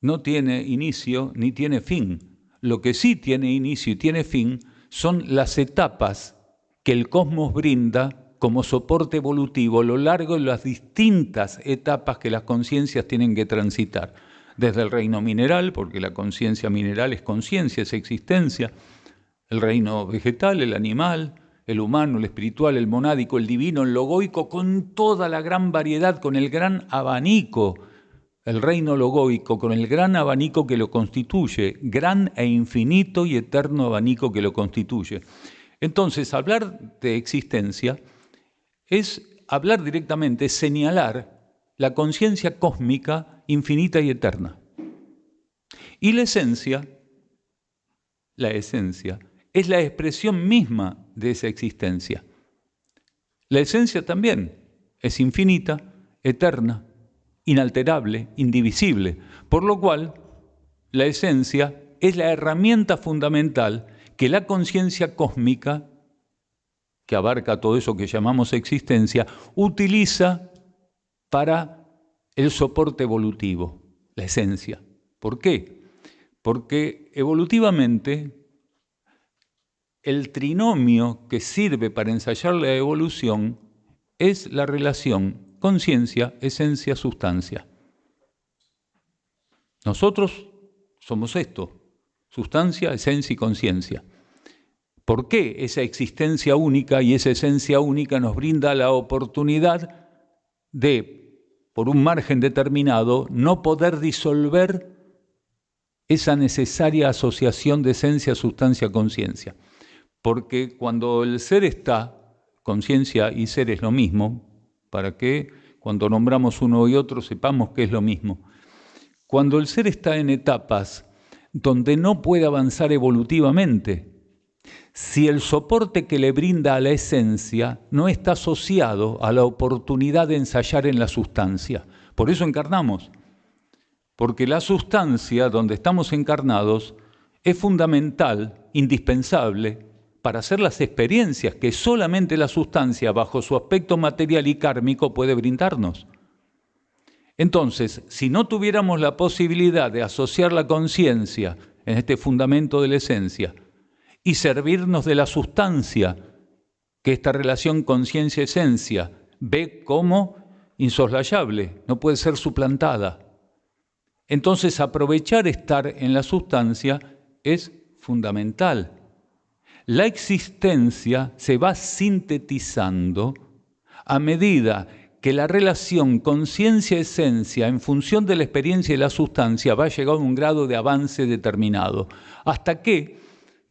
no tiene inicio ni tiene fin. Lo que sí tiene inicio y tiene fin son las etapas que el cosmos brinda como soporte evolutivo a lo largo de las distintas etapas que las conciencias tienen que transitar. Desde el reino mineral, porque la conciencia mineral es conciencia, es existencia, el reino vegetal, el animal, el humano, el espiritual, el monádico, el divino, el logoico, con toda la gran variedad, con el gran abanico, el reino logoico, con el gran abanico que lo constituye, gran e infinito y eterno abanico que lo constituye. Entonces, hablar de existencia es hablar directamente, señalar la conciencia cósmica infinita y eterna. Y la esencia es la expresión misma de esa existencia. La esencia también es infinita, eterna, inalterable, indivisible, por lo cual la esencia es la herramienta fundamental que la conciencia cósmica, que abarca todo eso que llamamos existencia, utiliza para el soporte evolutivo, la esencia. ¿Por qué? Porque evolutivamente el trinomio que sirve para ensayar la evolución es la relación conciencia, esencia, sustancia. Nosotros somos esto, sustancia, esencia y conciencia. ¿Por qué esa existencia única y esa esencia única nos brinda la oportunidad de, por un margen determinado, no poder disolver esa necesaria asociación de esencia, sustancia, conciencia? Porque cuando el ser está, conciencia y ser es lo mismo, para que cuando nombramos uno y otro sepamos que es lo mismo. Cuando el ser está en etapas donde no puede avanzar evolutivamente, si el soporte que le brinda a la esencia no está asociado a la oportunidad de ensayar en la sustancia. Por eso encarnamos, porque la sustancia donde estamos encarnados es fundamental, indispensable, para hacer las experiencias que solamente la sustancia, bajo su aspecto material y kármico, puede brindarnos. Entonces, si no tuviéramos la posibilidad de asociar la conciencia en este fundamento de la esencia y servirnos de la sustancia que esta relación conciencia-esencia ve como insoslayable, no puede ser suplantada, entonces aprovechar estar en la sustancia es fundamental. La existencia se va sintetizando a medida que la relación conciencia-esencia en función de la experiencia y la sustancia va a llegar a un grado de avance determinado, hasta que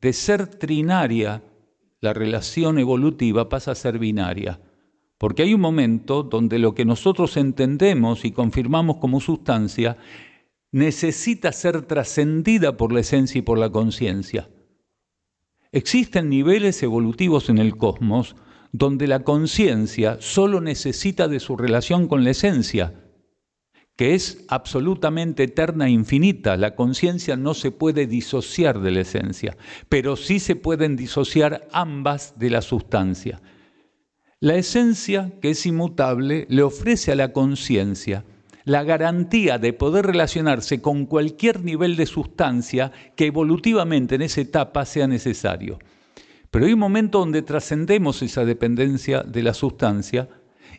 de ser trinaria la relación evolutiva pasa a ser binaria. Porque hay un momento donde lo que nosotros entendemos y confirmamos como sustancia necesita ser trascendida por la esencia y por la conciencia. Existen niveles evolutivos en el cosmos donde la conciencia solo necesita de su relación con la esencia, que es absolutamente eterna e infinita. La conciencia no se puede disociar de la esencia, pero sí se pueden disociar ambas de la sustancia. La esencia, que es inmutable, le ofrece a la conciencia la garantía de poder relacionarse con cualquier nivel de sustancia que evolutivamente en esa etapa sea necesario. Pero hay un momento donde trascendemos esa dependencia de la sustancia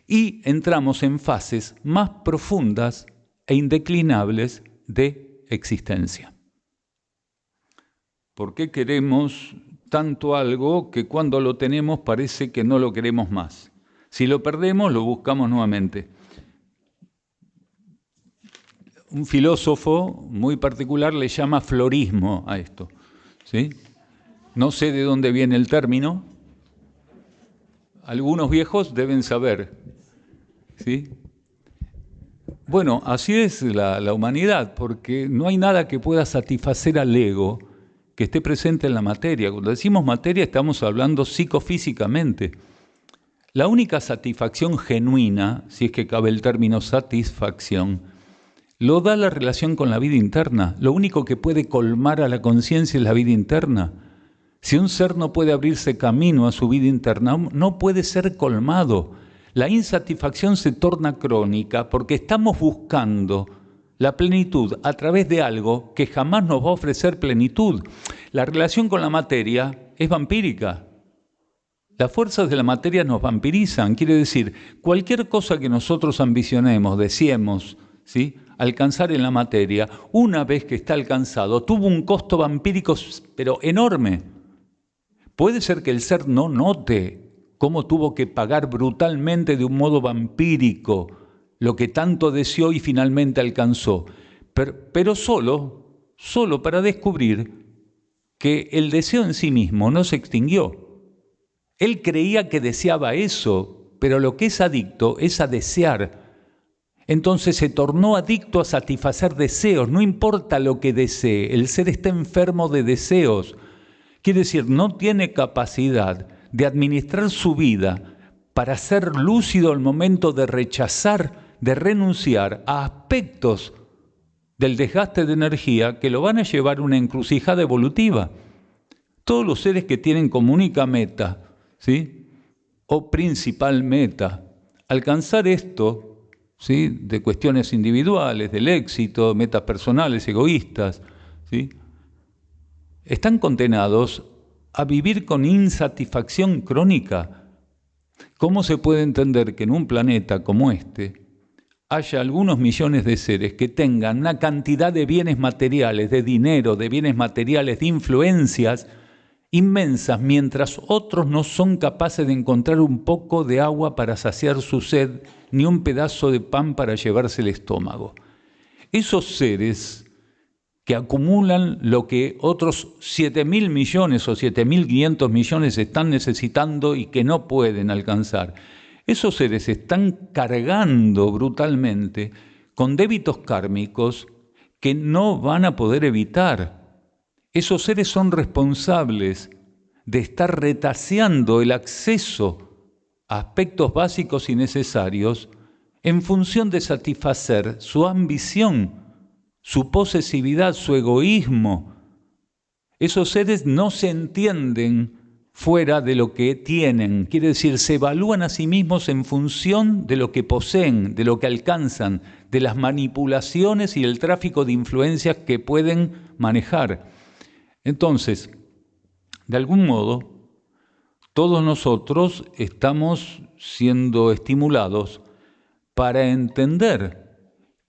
y entramos en fases más profundas e indeclinables de existencia. ¿Por qué queremos tanto algo que cuando lo tenemos parece que no lo queremos más? Si lo perdemos, lo buscamos nuevamente. Un filósofo muy particular le llama florismo a esto, ¿sí? No sé de dónde viene el término. Algunos viejos deben saber, ¿sí? Bueno, así es la humanidad, porque no hay nada que pueda satisfacer al ego que esté presente en la materia. Cuando decimos materia estamos hablando psicofísicamente. La única satisfacción genuina, si es que cabe el término satisfacción, lo da la relación con la vida interna. Lo único que puede colmar a la conciencia es la vida interna. Si un ser no puede abrirse camino a su vida interna, no puede ser colmado. La insatisfacción se torna crónica porque estamos buscando la plenitud a través de algo que jamás nos va a ofrecer plenitud. La relación con la materia es vampírica. Las fuerzas de la materia nos vampirizan. Quiere decir, cualquier cosa que nosotros ambicionemos, deseemos, ¿sí?, alcanzar en la materia, una vez que está alcanzado, tuvo un costo vampírico, pero enorme. Puede ser que el ser no note cómo tuvo que pagar brutalmente de un modo vampírico lo que tanto deseó y finalmente alcanzó, pero solo para descubrir que el deseo en sí mismo no se extinguió. Él creía que deseaba eso, pero lo que es adicto es a desear. Entonces se tornó adicto a satisfacer deseos, no importa lo que desee, el ser está enfermo de deseos. Quiere decir, no tiene capacidad de administrar su vida para ser lúcido al momento de rechazar, de renunciar a aspectos del desgaste de energía que lo van a llevar a una encrucijada evolutiva. Todos los seres que tienen como única meta, ¿sí?, o principal meta, alcanzar esto, ¿sí?, de cuestiones individuales, del éxito, metas personales, egoístas, ¿sí?, están condenados a vivir con insatisfacción crónica. ¿Cómo se puede entender que en un planeta como este haya algunos millones de seres que tengan una cantidad de bienes materiales, de dinero, de bienes materiales, de influencias inmensas, mientras otros no son capaces de encontrar un poco de agua para saciar su sed, ni un pedazo de pan para llevarse el estómago? Esos seres que acumulan lo que otros 7.000 millones o 7.500 millones están necesitando y que no pueden alcanzar. Esos seres están cargando brutalmente con débitos kármicos que no van a poder evitar. Esos seres son responsables de estar retaseando el acceso a aspectos básicos y necesarios en función de satisfacer su ambición, su posesividad, su egoísmo. Esos seres no se entienden fuera de lo que tienen, quiere decir, se evalúan a sí mismos en función de lo que poseen, de lo que alcanzan, de las manipulaciones y el tráfico de influencias que pueden manejar. Entonces, de algún modo, todos nosotros estamos siendo estimulados para entender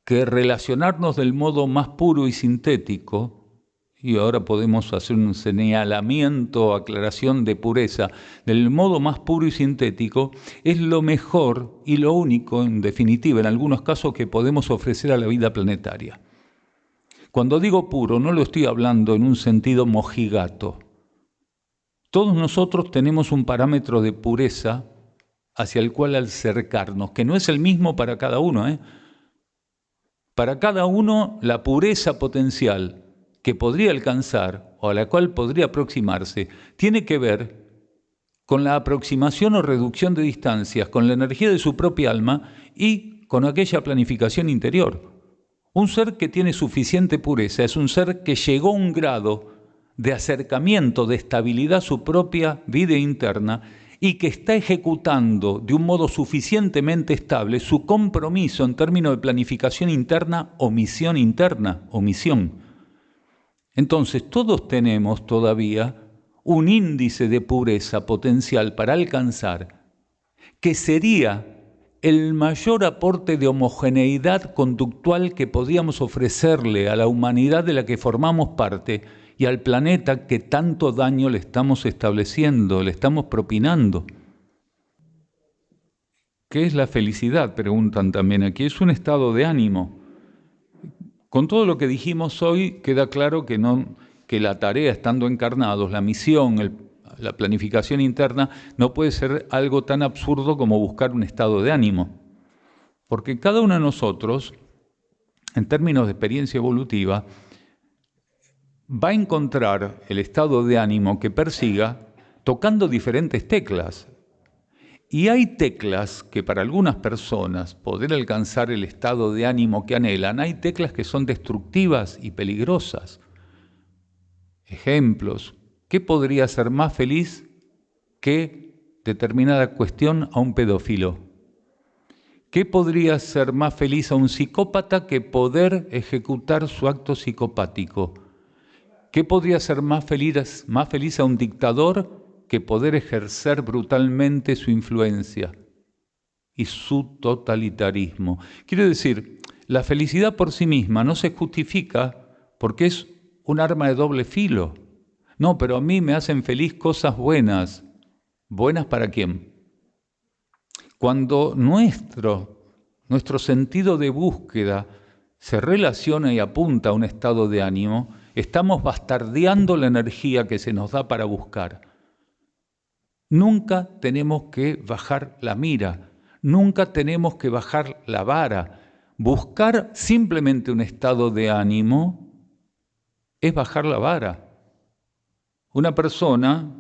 que relacionarnos del modo más puro y sintético, y ahora podemos hacer un señalamiento, aclaración de pureza, del modo más puro y sintético, es lo mejor y lo único, en definitiva, en algunos casos, que podemos ofrecer a la vida planetaria. Cuando digo puro, no lo estoy hablando en un sentido mojigato. Todos nosotros tenemos un parámetro de pureza hacia el cual acercarnos, que no es el mismo para cada uno, Para cada uno, la pureza potencial que podría alcanzar o a la cual podría aproximarse tiene que ver con la aproximación o reducción de distancias, con la energía de su propia alma y con aquella planificación interior. Un ser que tiene suficiente pureza es un ser que llegó a un grado de acercamiento, de estabilidad a su propia vida interna y que está ejecutando de un modo suficientemente estable su compromiso en términos de planificación interna o misión interna o misión. Entonces, todos tenemos todavía un índice de pureza potencial para alcanzar, que sería el mayor aporte de homogeneidad conductual que podíamos ofrecerle a la humanidad de la que formamos parte y al planeta que tanto daño le estamos estableciendo, le estamos propinando. ¿Qué es la felicidad?, preguntan también aquí. Es un estado de ánimo. Con todo lo que dijimos hoy, queda claro que la tarea, estando encarnados, la misión, la planificación interna, no puede ser algo tan absurdo como buscar un estado de ánimo. Porque cada uno de nosotros, en términos de experiencia evolutiva, va a encontrar el estado de ánimo que persiga tocando diferentes teclas. Y hay teclas que para algunas personas poder alcanzar el estado de ánimo que anhelan, hay teclas que son destructivas y peligrosas. Ejemplos: ¿qué podría ser más feliz que determinada cuestión a un pedófilo? ¿Qué podría ser más feliz a un psicópata que poder ejecutar su acto psicopático? ¿Qué podría ser más feliz a un dictador que poder ejercer brutalmente su influencia y su totalitarismo? Quiero decir, la felicidad por sí misma no se justifica porque es un arma de doble filo. No, pero a mí me hacen feliz cosas buenas. ¿Buenas para quién? Cuando nuestro sentido de búsqueda se relaciona y apunta a un estado de ánimo, estamos bastardeando la energía que se nos da para buscar. Nunca tenemos que bajar la mira, nunca tenemos que bajar la vara. Buscar simplemente un estado de ánimo es bajar la vara. Una persona,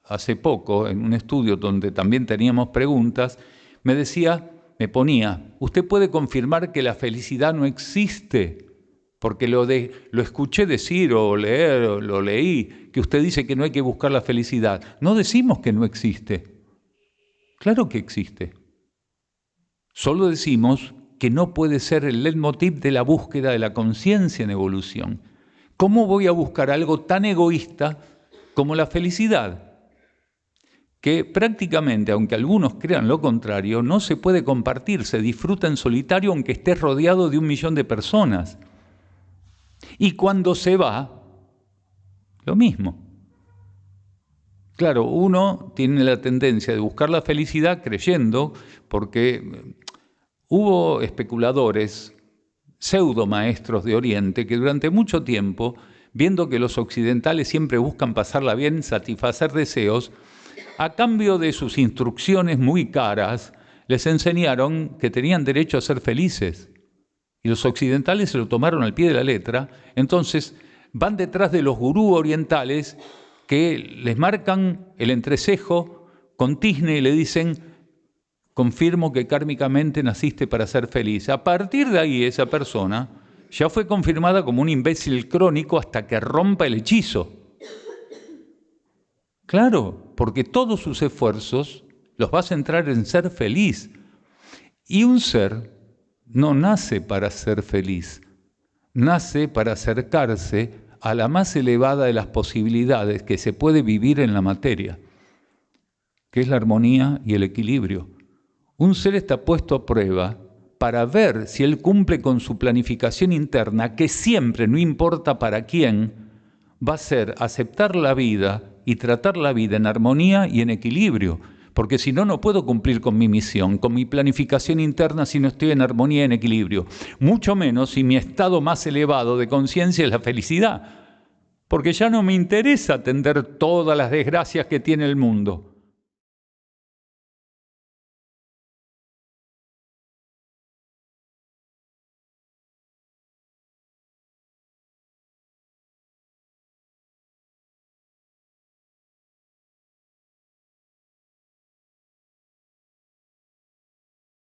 hace poco, en un estudio donde también teníamos preguntas, me ponía, ¿usted puede confirmar que la felicidad no existe? Porque lo escuché decir o leer, o lo leí, que usted dice que no hay que buscar la felicidad. No decimos que no existe. Claro que existe. Solo decimos que no puede ser el leitmotiv de la búsqueda de la conciencia en evolución. ¿Cómo voy a buscar algo tan egoísta como la felicidad? Que prácticamente, aunque algunos crean lo contrario, no se puede compartir, se disfruta en solitario aunque estés rodeado de 1 millón de personas. Y cuando se va, lo mismo. Claro, uno tiene la tendencia de buscar la felicidad creyendo, porque hubo especuladores, pseudo maestros de Oriente, que durante mucho tiempo, viendo que los occidentales siempre buscan pasarla bien, satisfacer deseos, a cambio de sus instrucciones muy caras, les enseñaron que tenían derecho a ser felices. Y los occidentales se lo tomaron al pie de la letra, entonces van detrás de los gurús orientales que les marcan el entrecejo con tizne y le dicen, confirmo que kármicamente naciste para ser feliz. A partir de ahí esa persona ya fue confirmada como un imbécil crónico hasta que rompa el hechizo. Claro, porque todos sus esfuerzos los va a centrar en ser feliz. Y un ser no nace para ser feliz, nace para acercarse a la más elevada de las posibilidades que se puede vivir en la materia, que es la armonía y el equilibrio. Un ser está puesto a prueba para ver si él cumple con su planificación interna, que siempre, no importa para quién, va a ser aceptar la vida y tratar la vida en armonía y en equilibrio, porque si no, no puedo cumplir con mi misión, con mi planificación interna si no estoy en armonía y en equilibrio, mucho menos si mi estado más elevado de conciencia es la felicidad, porque ya no me interesa atender todas las desgracias que tiene el mundo.